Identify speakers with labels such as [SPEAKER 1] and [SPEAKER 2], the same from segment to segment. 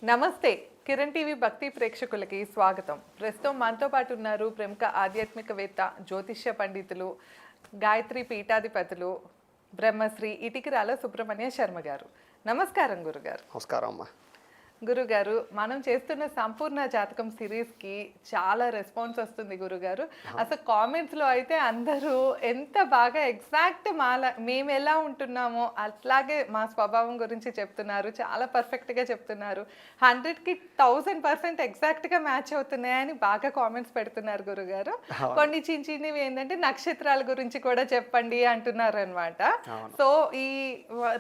[SPEAKER 1] నమస్తే కిరణ్ టీవీ భక్తి ప్రేక్షకులకి స్వాగతం. ప్రస్తుతం మనతో పాటు ఉన్నారు ప్రముఖ ఆధ్యాత్మికవేత్త, జ్యోతిష్య పండితులు, గాయత్రి పీఠాధిపతులు, బ్రహ్మశ్రీ ఇటికిరాల సుబ్రహ్మణ్య శర్మ గారు. నమస్కారం గురుగారు.
[SPEAKER 2] నమస్కారం అమ్మా.
[SPEAKER 1] గురుగారు, మనం చేస్తున్న సంపూర్ణ జాతకం సిరీస్కి చాలా రెస్పాన్స్ వస్తుంది గురుగారు. అసలు కామెంట్స్లో అయితే అందరూ ఎంత బాగా ఎగ్జాక్ట్ మేము ఎలా ఉంటున్నామో అట్లాగే మా స్వభావం గురించి చెప్తున్నారు. చాలా పర్ఫెక్ట్గా చెప్తున్నారు. 100కి 1000% ఎగ్జాక్ట్గా మ్యాచ్ అవుతున్నాయని బాగా కామెంట్స్ పెడుతున్నారు గురుగారు. కొన్ని చిన్న చిన్నవి ఏంటంటే నక్షత్రాల గురించి కూడా చెప్పండి అంటున్నారు అనమాట. సో ఈ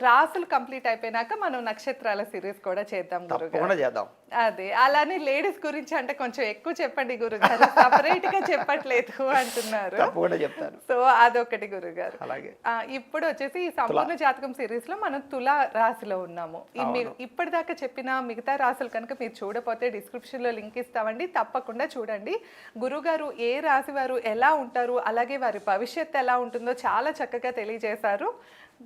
[SPEAKER 1] రాసులు కంప్లీట్ అయిపోయినాక మనం నక్షత్రాల సిరీస్ కూడా చేద్దాం గురుగారు.
[SPEAKER 2] చేద్దాం.
[SPEAKER 1] అదే అలానే లేడీస్ గురించి అంటే కొంచెం ఎక్కువ చెప్పండి గురుగారు, సపరేట్ గా చెప్పట్లేదు అంటున్నారు. సో అదొకటి గురుగారు.
[SPEAKER 2] అలాగే
[SPEAKER 1] ఇప్పుడు వచ్చేసి ఈ సంపూర్ణ జాతకం సిరీస్ లో మనం తులా రాశిలో ఉన్నాము. ఇప్పటిదాకా చెప్పిన మిగతా రాశులు కనుక మీరు చూడపోతే డిస్క్రిప్షన్ లో లింక్ ఇస్తామండి, తప్పకుండా చూడండి. గురుగారు ఏ రాశి వారు ఎలా ఉంటారు, అలాగే వారి భవిష్యత్తు ఎలా ఉంటుందో చాలా చక్కగా తెలియజేశారు.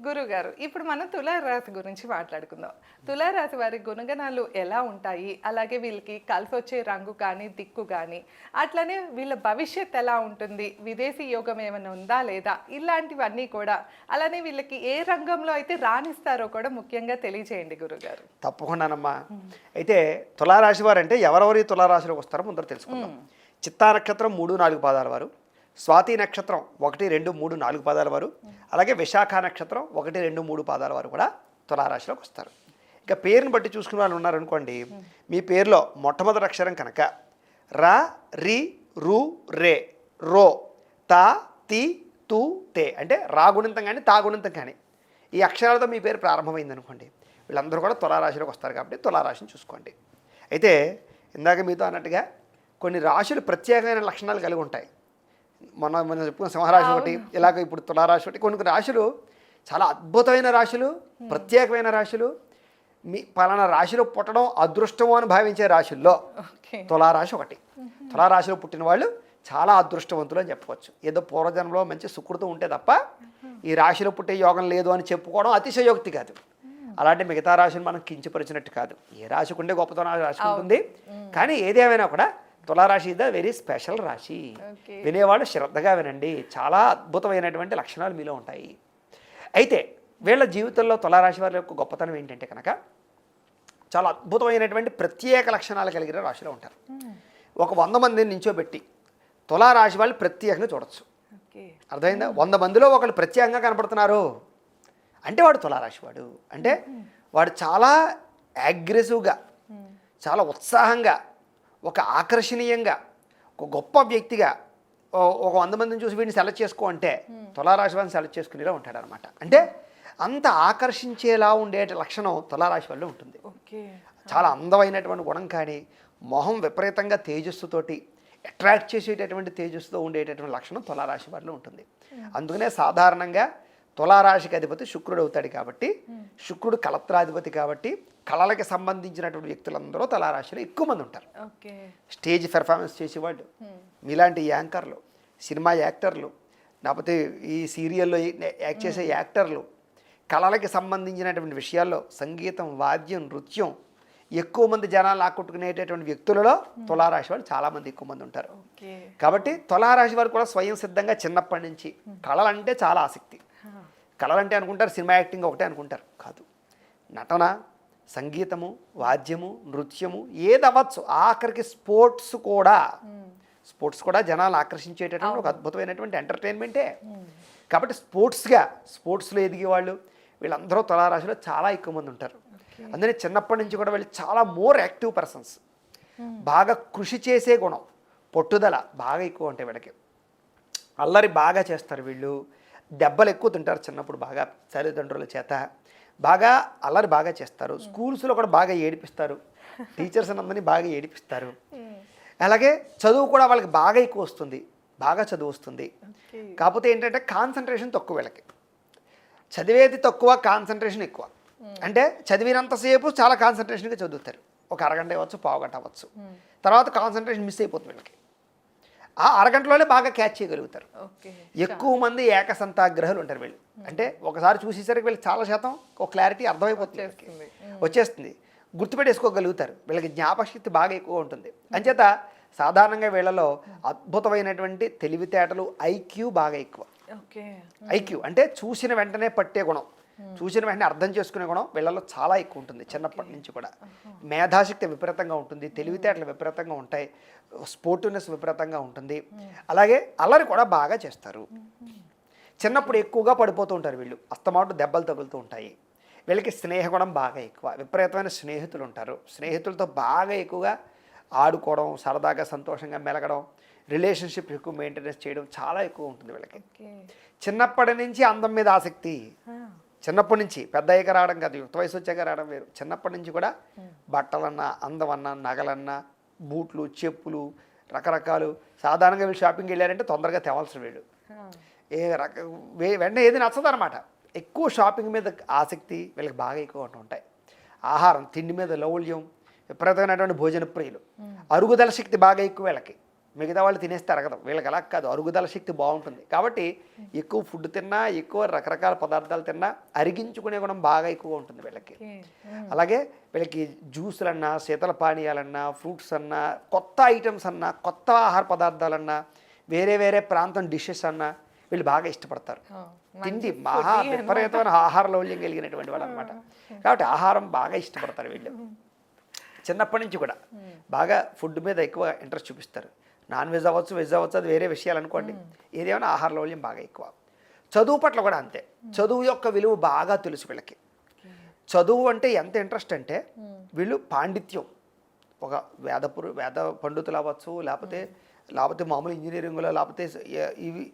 [SPEAKER 1] గురుగారు, ఇప్పుడు మనం తులారాశి గురించి మాట్లాడుకుందాం. తులారాశి వారి గుణగణాలు ఎలా ఉంటాయి, అలాగే వీళ్ళకి కలిసి వచ్చే రంగు కానీ దిక్కు కానీ, అట్లనే వీళ్ళ భవిష్యత్ ఎలా ఉంటుంది, విదేశీ యోగం ఏమైనా ఉందా లేదా, ఇలాంటివన్నీ కూడా, అలానే వీళ్ళకి ఏ రంగంలో అయితే రాణిస్తారో కూడా ముఖ్యంగా తెలియజేయండి గురుగారు.
[SPEAKER 2] తప్పకుండానమ్మా. అయితే తులారాశి వారు అంటే ఎవరెవరి తులారాశిలోకి వస్తారో ముందర తెలుసుకుందాం. చిత్తా నక్షత్రం 3-4 పాదాల వారు, స్వాతి నక్షత్రం 1, 2, 3, 4 పాదాల వారు, అలాగే విశాఖ నక్షత్రం 1, 2, 3 పాదాల వారు కూడా తులారాశిలోకి వస్తారు. ఇక పేరుని బట్టి చూసుకునే వాళ్ళు ఉన్నారనుకోండి, మీ పేరులో మొట్టమొదటి అక్షరం కనుక రా, రి, రు, రే, రో, తా, తి, తు, తే అంటే రా గుణింతం కానీ తా గుణింతం కానీ ఈ అక్షరాలతో మీ పేరు ప్రారంభమైంది అనుకోండి, వీళ్ళందరూ కూడా తులారాశిలోకి వస్తారు. కాబట్టి తులారాశిని చూసుకోండి. అయితే ఇందాక మీతో అన్నట్టుగా కొన్ని రాశులు ప్రత్యేకమైన లక్షణాలు కలిగి ఉంటాయి. మనం చెప్పుకున్న సింహరాశి ఒకటి, ఇలాగ ఇప్పుడు తులారాశి ఒకటి. కొన్ని రాశులు చాలా అద్భుతమైన రాశులు, ప్రత్యేకమైన రాశులు. మీ పలానా రాశిలో పుట్టడం అదృష్టము అని భావించే రాశుల్లో తులారాశి ఒకటి. తులారాశిలో పుట్టిన వాళ్ళు చాలా అదృష్టవంతులు అని చెప్పవచ్చు. ఏదో పూర్వజన్మలో మంచి సుకృతం ఉంటే తప్ప ఈ రాశిలో పుట్టే యోగం లేదు అని చెప్పుకోవడం అతిశయోక్తి కాదు. అలాంటి మిగతా రాశులు మనం కించపరిచినట్టు కాదు. ఏ రాశికి ఉండే గొప్పతనం రాశి ఉంటుంది. కానీ ఏదేమైనా కూడా తులారాశి ఇస్ ద వెరీ స్పెషల్ రాశి. వినేవాళ్ళు శ్రద్ధగా వినండి, చాలా అద్భుతమైనటువంటి లక్షణాలు మీలో ఉంటాయి. అయితే వీళ్ళ జీవితంలో తులారాశి వారి యొక్క గొప్పతనం ఏంటంటే కనుక చాలా అద్భుతమైనటువంటి ప్రత్యేక లక్షణాలు కలిగిన రాశిలో ఉంటారు. ఒక 100 మందిని నించోబెట్టి తులారాశి వాళ్ళు ప్రత్యేకంగా చూడొచ్చు. అర్థమైందా? 100 మందిలో ఒకళ్ళు ప్రత్యేకంగా కనపడుతున్నారు అంటే వాడు తులారాశి వాడు. అంటే వాడు చాలా అగ్రెసివ్గా, చాలా ఉత్సాహంగా, ఒక ఆకర్షణీయంగా, ఒక గొప్ప వ్యక్తిగా ఒక 100 మందిని చూసి వీడిని సెలెక్ట్ చేసుకో అంటే తులారాశి వాడిని సెలెక్ట్ చేసుకునేలా ఉంటాడు అనమాట. అంటే అంత ఆకర్షించేలా ఉండే లక్షణం తులారాశి వల్ల ఉంటుంది. చాలా అందమైనటువంటి గుణం కానీ, మొహం విపరీతంగా తేజస్సుతోటి అట్రాక్ట్ చేసేటటువంటి తేజస్సుతో ఉండేటటువంటి లక్షణం తులారాశి వారిలో ఉంటుంది. అందుకనే సాధారణంగా తులారాశికి అధిపతి శుక్రుడు అవుతాడు. కాబట్టి శుక్రుడు కలత్రాధిపతి కాబట్టి కళలకి సంబంధించినటువంటి వ్యక్తులందరూ తులారాశిలో ఎక్కువ మంది ఉంటారు. స్టేజ్ పెర్ఫార్మెన్స్ చేసేవాళ్ళు, మీలాంటి యాంకర్లు, సినిమా యాక్టర్లు, లేకపోతే ఈ సీరియల్లో యాక్ట్ చేసే యాక్టర్లు, కళలకి సంబంధించినటువంటి విషయాల్లో సంగీతం, వాద్యం, నృత్యం ఎక్కువ మంది జనాలు ఆకట్టుకునేటటువంటి వ్యక్తులలో తులారాశి వాళ్ళు చాలామంది ఎక్కువ మంది ఉంటారు. కాబట్టి తులారాశి వారు కూడా స్వయం సిద్ధంగా చిన్నప్పటి నుంచి కళలంటే చాలా ఆసక్తి. కళలంటే అనుకుంటారు సినిమా యాక్టింగ్ ఒకటే అనుకుంటారు, కాదు. నటన, సంగీతము, వాద్యము, నృత్యము ఏదవ్వచ్చు. ఆఖరికి స్పోర్ట్స్ కూడా జనాలు ఆకర్షించేటటువంటి ఒక అద్భుతమైనటువంటి ఎంటర్టైన్మెంటే. కాబట్టి స్పోర్ట్స్లో ఎదిగే వాళ్ళు వీళ్ళందరూ తులారాశిలో చాలా ఎక్కువ మంది ఉంటారు. అందుకని చిన్నప్పటి నుంచి కూడా వీళ్ళు చాలా మోర్ యాక్టివ్ పర్సన్స్. బాగా కృషి చేసే గుణం, పట్టుదల బాగా ఎక్కువ ఉంటాయి వీళ్ళకి. అల్లరి బాగా చేస్తారు వీళ్ళు. దెబ్బలు ఎక్కువ తింటారు చిన్నప్పుడు బాగా తల్లిదండ్రుల చేత. బాగా అల్లరి బాగా చేస్తారు. స్కూల్స్లో కూడా బాగా ఏడిపిస్తారు. టీచర్స్ అందరినీ బాగా ఏడిపిస్తారు. అలాగే చదువు కూడా వాళ్ళకి బాగా ఎక్కువ వస్తుంది, బాగా చదువు వస్తుంది. కాకపోతే ఏంటంటే కాన్సన్ట్రేషన్ తక్కువ వీళ్ళకి. చదివేది తక్కువ, కాన్సన్ట్రేషన్ ఎక్కువ. అంటే చదివినంతసేపు చాలా కాన్సన్ట్రేషన్గా చదువుతారు. ఒక అరగంట అవ్వచ్చు, పావుగంట అవ్వచ్చు. తర్వాత కాన్సన్ట్రేషన్ మిస్ అయిపోతుంది వీళ్ళకి. ఆ అరగంటలోనే బాగా క్యాచ్ చేయగలుగుతారు. ఎక్కువ మంది ఏకసంతాగ్రహాలు ఉంటారు వీళ్ళు. అంటే ఒకసారి చూసేసరికి వీళ్ళు చాలా శాతం ఒక క్లారిటీ అర్థమైపోతుంది, వచ్చేస్తుంది. గుర్తుపెట్టేసుకోగలుగుతారు. వీళ్ళకి జ్ఞాపకశక్తి బాగా ఎక్కువ ఉంటుంది. అంచేత సాధారణంగా వీళ్ళలో అద్భుతమైనటువంటి తెలివితేటలు, ఐక్యూ బాగా ఎక్కువ.
[SPEAKER 1] ఓకే.
[SPEAKER 2] ఐక్యూ అంటే చూసిన వెంటనే పట్టే గుణం, చూసిన వెంటనే అర్థం చేసుకునే గుణం వీళ్ళలో చాలా ఎక్కువ ఉంటుంది చిన్నప్పటి నుంచి కూడా. మేధాశక్తి విపరీతంగా ఉంటుంది, తెలివితేటలు విపరీతంగా ఉంటాయి, స్పోర్టివ్నెస్ విపరీతంగా ఉంటుంది. అలాగే అల్లరి కూడా బాగా చేస్తారు. చిన్నప్పుడు ఎక్కువగా పడిపోతూ ఉంటారు వీళ్ళు, అస్తమాటు దెబ్బలు తగులుతూ ఉంటాయి. వీళ్ళకి స్నేహగుణం బాగా ఎక్కువ, విపరీతమైన స్నేహితులు ఉంటారు. స్నేహితులతో బాగా ఎక్కువగా ఆడుకోవడం, సరదాగా సంతోషంగా మెలగడం, రిలేషన్షిప్ ఎక్కువ మెయింటెనెన్స్ చేయడం చాలా ఎక్కువ ఉంటుంది వీళ్ళకి. చిన్నప్పటి నుంచి అందం మీద ఆసక్తి, చిన్నప్పటి నుంచి పెద్ద అయ్యాక రావడం కాదు, యుక్త వయసు వచ్చాక రావడం వేరు. చిన్నప్పటి నుంచి కూడా బట్టలన్నా, అందం అన్నా, నగలన్నా, బూట్లు, చెప్పులు, రకరకాలు. సాధారణంగా వీళ్ళు షాపింగ్కి వెళ్ళారంటే తొందరగా తేవాల్సిన వీళ్ళు వెంటనే ఏది నచ్చదనమాట. ఎక్కువ షాపింగ్ మీద ఆసక్తి వీళ్ళకి బాగా ఎక్కువ ఉంటాయి. ఆహారం, తిండి మీద లౌల్యం, విపరీతమైనటువంటి భోజన ప్రియులు. అరుగుదల శక్తి బాగా ఎక్కువ వీళ్ళకి. మిగతా వాళ్ళు తినేస్తే అరగదు, వీళ్ళకి అలా కాదు, అరుగుదల శక్తి బాగుంటుంది. కాబట్టి ఎక్కువ ఫుడ్ తిన్నా, ఎక్కువ రకరకాల పదార్థాలు తిన్నా అరిగించుకునే గుణం బాగా ఎక్కువ ఉంటుంది వీళ్ళకి. అలాగే వీళ్ళకి జ్యూసులన్నా, శీతల పానీయాలన్నా, ఫ్రూట్స్ అన్నా, కొత్త ఐటమ్స్ అన్నా, కొత్త ఆహార పదార్థాలన్నా, వేరే వేరే ప్రాంతం డిషెస్ అన్నా వీళ్ళు బాగా ఇష్టపడతారు. తిండి మహా విపరీతమైన ఆహార లౌల్యం కలిగినటువంటి వాళ్ళు అనమాట. కాబట్టి ఆహారం బాగా ఇష్టపడతారు వీళ్ళు. చిన్నప్పటి నుంచి కూడా బాగా ఫుడ్ మీద ఎక్కువ ఇంట్రెస్ట్ చూపిస్తారు. నాన్ వెజ్ అవ్వచ్చు, వెజ్ అవ్వచ్చు, అది వేరే విషయాలు అనుకోండి. ఏదేమైనా ఆహార లౌల్యం బాగా ఎక్కువ. చదువు పట్ల కూడా అంతే. చదువు యొక్క విలువ బాగా తెలుసు వీళ్ళకి. చదువు అంటే ఎంత ఇంట్రెస్ట్ అంటే వీళ్ళు పాండిత్యం, ఒక వేద పండితులు అవ్వచ్చు, లేకపోతే మామూలు ఇంజనీరింగ్లో, లేకపోతే ఇవి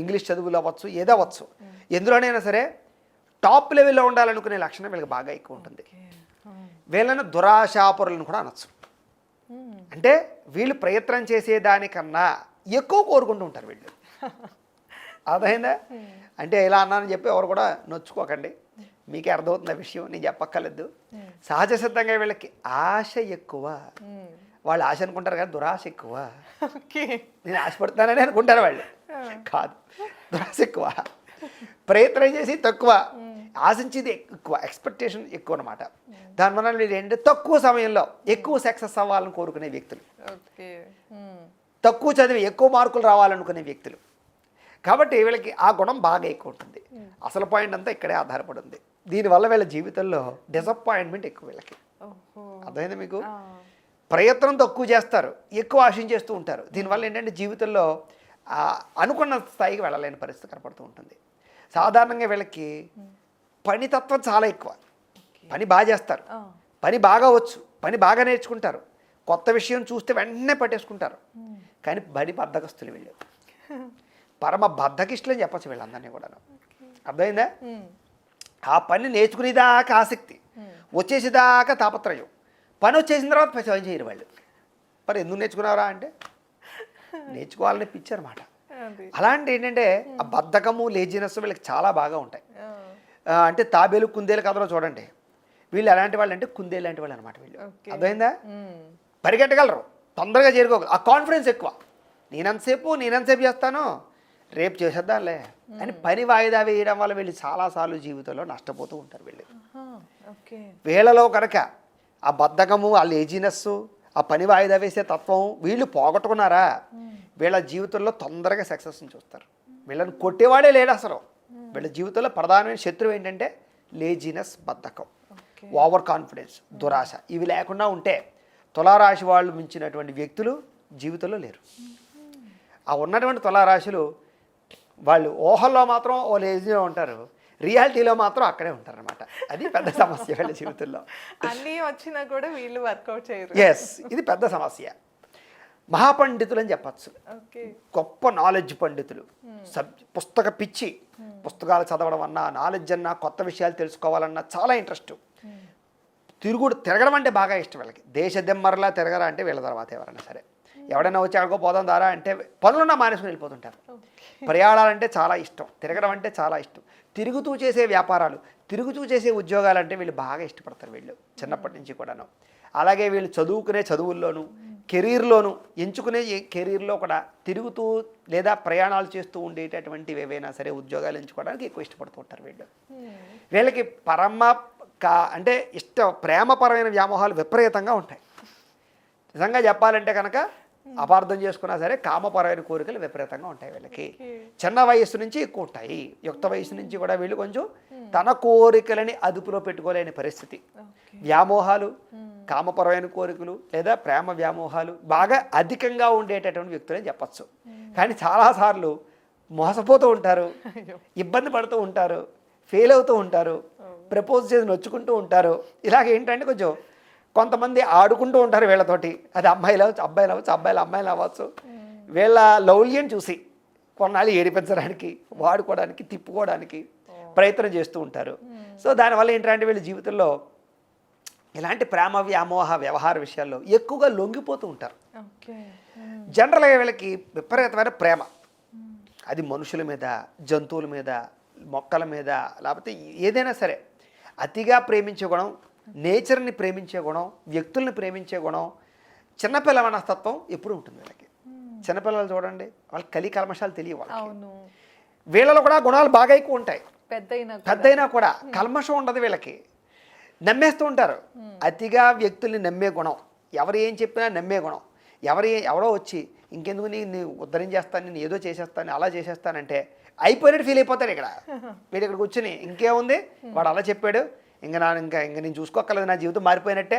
[SPEAKER 2] ఇంగ్లీష్ చదువులు అవ్వచ్చు, ఏదవచ్చు, ఎందులోనైనా సరే టాప్ లెవెల్లో ఉండాలనుకునే లక్షణం వీళ్ళకి బాగా ఎక్కువ ఉంటుంది. వీళ్ళని దురాశాపరులను కూడా అనొచ్చు. అంటే వీళ్ళు ప్రయత్నం చేసేదానికన్నా ఎక్కువ కోరుకుంటూ ఉంటారు వీళ్ళు. అర్థమైందా? అంటే ఇలా అన్నానని చెప్పి ఎవరు కూడా నొచ్చుకోకండి, మీకే అర్థమవుతుంది ఆ విషయం, నేను చెప్పక్కర్లేదు. సహజ సిద్ధంగా వీళ్ళకి ఆశ ఎక్కువ. వాళ్ళు ఆశ అనుకుంటారు కానీ దురాశ ఎక్కువ. నేను ఆశపడుతున్నానని అనుకుంటారు వాళ్ళు, కాదు, దురాశ ఎక్కువ. ప్రయత్నం చేసి తక్కువ, ఆశించేది ఎక్కువ, ఎక్స్పెక్టేషన్ ఎక్కువ అనమాట. దానివల్ల వీళ్ళు ఏంటంటే తక్కువ సమయంలో ఎక్కువ సక్సెస్ అవ్వాలని కోరుకునే వ్యక్తులు, తక్కువ చదివి ఎక్కువ మార్కులు రావాలనుకునే వ్యక్తులు. కాబట్టి వీళ్ళకి ఆ గుణం బాగా ఎక్కువ ఉంటుంది. అసలు పాయింట్ అంతా ఇక్కడే ఆధారపడి ఉంది. దీనివల్ల వీళ్ళ జీవితంలో డిసప్పాయింట్మెంట్ ఎక్కువ వీళ్ళకి. అర్థమైందా మీకు? ప్రయత్నం తక్కువ చేస్తారు, ఎక్కువ ఆశించేస్తూ ఉంటారు. దీనివల్ల ఏంటంటే జీవితంలో అనుకున్న స్థాయికి వెళ్ళలేని పరిస్థితి కనపడుతూ ఉంటుంది. సాధారణంగా వీళ్ళకి పనితత్వం చాలా ఎక్కువ. పని బాగా చేస్తారు, పని బాగా వచ్చు, పని బాగా నేర్చుకుంటారు, కొత్త విషయం చూస్తే వెంటనే పట్టేసుకుంటారు. కానీ బడి బద్ధకస్తులు వీళ్ళు, పరమ బద్ధకిష్టులు అని చెప్పచ్చు వీళ్ళందరినీ కూడా. అర్థమైందా? ఆ పని నేర్చుకునేదాకా ఆసక్తి, వచ్చేసేదాకా తాపత్రయం, పని వచ్చేసిన తర్వాత పని చేయరు వాళ్ళు. మరి ఎందుకు నేర్చుకున్నారా అంటే నేర్చుకోవాలని పిచ్చనమాట. అలాంటి ఏంటంటే ఆ బద్ధకము, లేజినెస్ వీళ్ళకి చాలా బాగా ఉంటాయి. అంటే తాబేలు కుందేలు కథలో చూడండి, వీళ్ళు ఎలాంటి వాళ్ళు అంటే కుందేలు లాంటి వాళ్ళు అనమాట వీళ్ళు. అర్థమైందా? పరిగెట్టగలరు, తొందరగా చేరుకోగలరు, ఆ కాన్ఫిడెన్స్ ఎక్కువ. నేనంతసేపు చేస్తాను, రేపు చేసేద్దాంలే అని పని వాయిదా వేయడం వల్ల వీళ్ళు చాలాసార్లు జీవితంలో నష్టపోతూ ఉంటారు వీళ్ళు. వీళ్ళలో కనుక ఆ బద్ధకము, ఆ లేజినెస్, ఆ పని వాయిదా వేసే తత్వం వీళ్ళు పోగొట్టుకున్నారా, వీళ్ళ జీవితంలో తొందరగా సక్సెస్ని చూస్తారు. వీళ్ళని కొట్టేవాడే లేడు అసలు. వీళ్ళ జీవితంలో ప్రధానమైన శత్రువు ఏంటంటే లేజినెస్, బద్ధకం, ఓవర్ కాన్ఫిడెన్స్, దురాశ. ఇవి లేకుండా ఉంటే తులారాశి వాళ్ళు మించినటువంటి వ్యక్తులు జీవితంలో లేరు. ఆ ఉన్నటువంటి తులారాశులు వాళ్ళు ఊహల్లో మాత్రం ఓ లేజీగా ఉంటారు, రియాలిటీలో మాత్రం అక్కడే ఉంటారనమాట. అది పెద్ద సమస్య వీళ్ళ జీవితంలో.
[SPEAKER 1] అన్నీ వచ్చినా కూడా వీళ్ళు వర్కౌట్ చేయరు.
[SPEAKER 2] ఎస్, ఇది పెద్ద సమస్య. మహాపండితులు అని చెప్పచ్చు, గొప్ప నాలెడ్జ్ పండితులు. పుస్తక పిచ్చి, పుస్తకాలు చదవడం అన్నా, నాలెడ్జ్ అన్నా, కొత్త విషయాలు తెలుసుకోవాలన్నా చాలా ఇంట్రెస్ట్. తిరగడం అంటే బాగా ఇష్టం వీళ్ళకి. దేశ దెమ్మరలా తిరగరా అంటే వీళ్ళ తర్వాత ఎవరైనా సరే, ఎవడైనా వచ్చి అక్కడికో పోదాం దారా అంటే పనులున్నా మానేసుకుని వెళ్ళిపోతుంటారు. ప్రయాణాలంటే చాలా ఇష్టం, తిరగడం అంటే చాలా ఇష్టం. తిరుగుతూ చేసే వ్యాపారాలు, తిరుగుతూ చేసే ఉద్యోగాలు అంటే వీళ్ళు బాగా ఇష్టపడతారు వీళ్ళు చిన్నప్పటి నుంచి కూడాను. అలాగే వీళ్ళు చదువుకునే చదువుల్లోనూ, కెరీర్లోనూ, ఎంచుకునే కెరీర్లో కూడా తిరుగుతూ లేదా ప్రయాణాలు చేస్తూ ఉండేటటువంటివి ఏవైనా సరే ఉద్యోగాలు ఎంచుకోవడానికి ఎక్కువ ఇష్టపడుతూ ఉంటారు వీళ్ళు. వీళ్ళకి పరమ అంటే ప్రేమపరమైన వ్యామోహాలు విపరీతంగా ఉంటాయి. నిజంగా చెప్పాలంటే కనుక అపార్థం చేసుకున్నా సరే కామపరమైన కోరికలు విపరీతంగా ఉంటాయి వీళ్ళకి. చిన్న వయస్సు నుంచి ఎక్కువ ఉంటాయి. యుక్త వయసు నుంచి కూడా వీళ్ళు కొంచెం తన కోరికలని అదుపులో పెట్టుకోలేని పరిస్థితి. వ్యామోహాలు, కామపరమైన కోరికలు లేదా ప్రేమ వ్యామోహాలు బాగా అధికంగా ఉండేటటువంటి వ్యక్తులని చెప్పచ్చు. కానీ చాలాసార్లు మోసపోతూ ఉంటారు, ఇబ్బంది పడుతూ ఉంటారు, ఫెయిల్ అవుతూ ఉంటారు, ప్రపోజ్ చేసి నొచ్చుకుంటూ ఉంటారు. ఇలాగ ఏంటంటే కొంచెం కొంతమంది ఆడుకుంటూ ఉంటారు వీళ్ళతోటి. అది అమ్మాయిలు అవ్వచ్చు, అబ్బాయిలు అవ్వచ్చు, అబ్బాయిలు అమ్మాయిలు అవ్వచ్చు. వీళ్ళ లౌల్యం చూసి కొన్నాళ్ళు ఏడిపించడానికి, వాడుకోవడానికి, తిప్పుకోవడానికి ప్రయత్నం చేస్తూ ఉంటారు. సో దానివల్ల ఏంటంటే వీళ్ళ జీవితంలో ఇలాంటి ప్రేమ వ్యామోహ వ్యవహార విషయాల్లో ఎక్కువగా లొంగిపోతూ ఉంటారు. జనరల్గా వీళ్ళకి విపరీతమైన ప్రేమ, అది మనుషుల మీద, జంతువుల మీద, మొక్కల మీద, లేకపోతే ఏదైనా సరే అతిగా ప్రేమించే గుణం, నేచర్ని ప్రేమించే గుణం, వ్యక్తుల్ని ప్రేమించే గుణం, చిన్నపిల్ల మనస్తత్వం ఎప్పుడు ఉంటుంది వీళ్ళకి. చిన్నపిల్లలు చూడండి, వాళ్ళకి కలి కల్మషాలు తెలియవు వాళ్ళకి. వీళ్ళలో కూడా గుణాలు బాగా ఎక్కువ ఉంటాయి. పెద్దయినా కూడా కల్మషం ఉండదు వీళ్ళకి. నమ్మేస్తూ ఉంటారు. అతిగా వ్యక్తుల్ని నమ్మే గుణం, ఎవరు ఏం చెప్పినా నమ్మే గుణం. ఎవరో వచ్చి ఇంకెందుకు నీ ఉద్ధరణ చేస్తాను, నేను ఏదో చేసేస్తాను, అలా చేసేస్తానంటే అయిపోయినట్టు ఫీల్ అయిపోతాడు. వీడు ఇక్కడ కూర్చుని ఇంకేముంది, వాడు అలా చెప్పాడు, ఇంకా నేను చూసుకోక్కర్లేదు, నా జీవితం మారిపోయినట్టే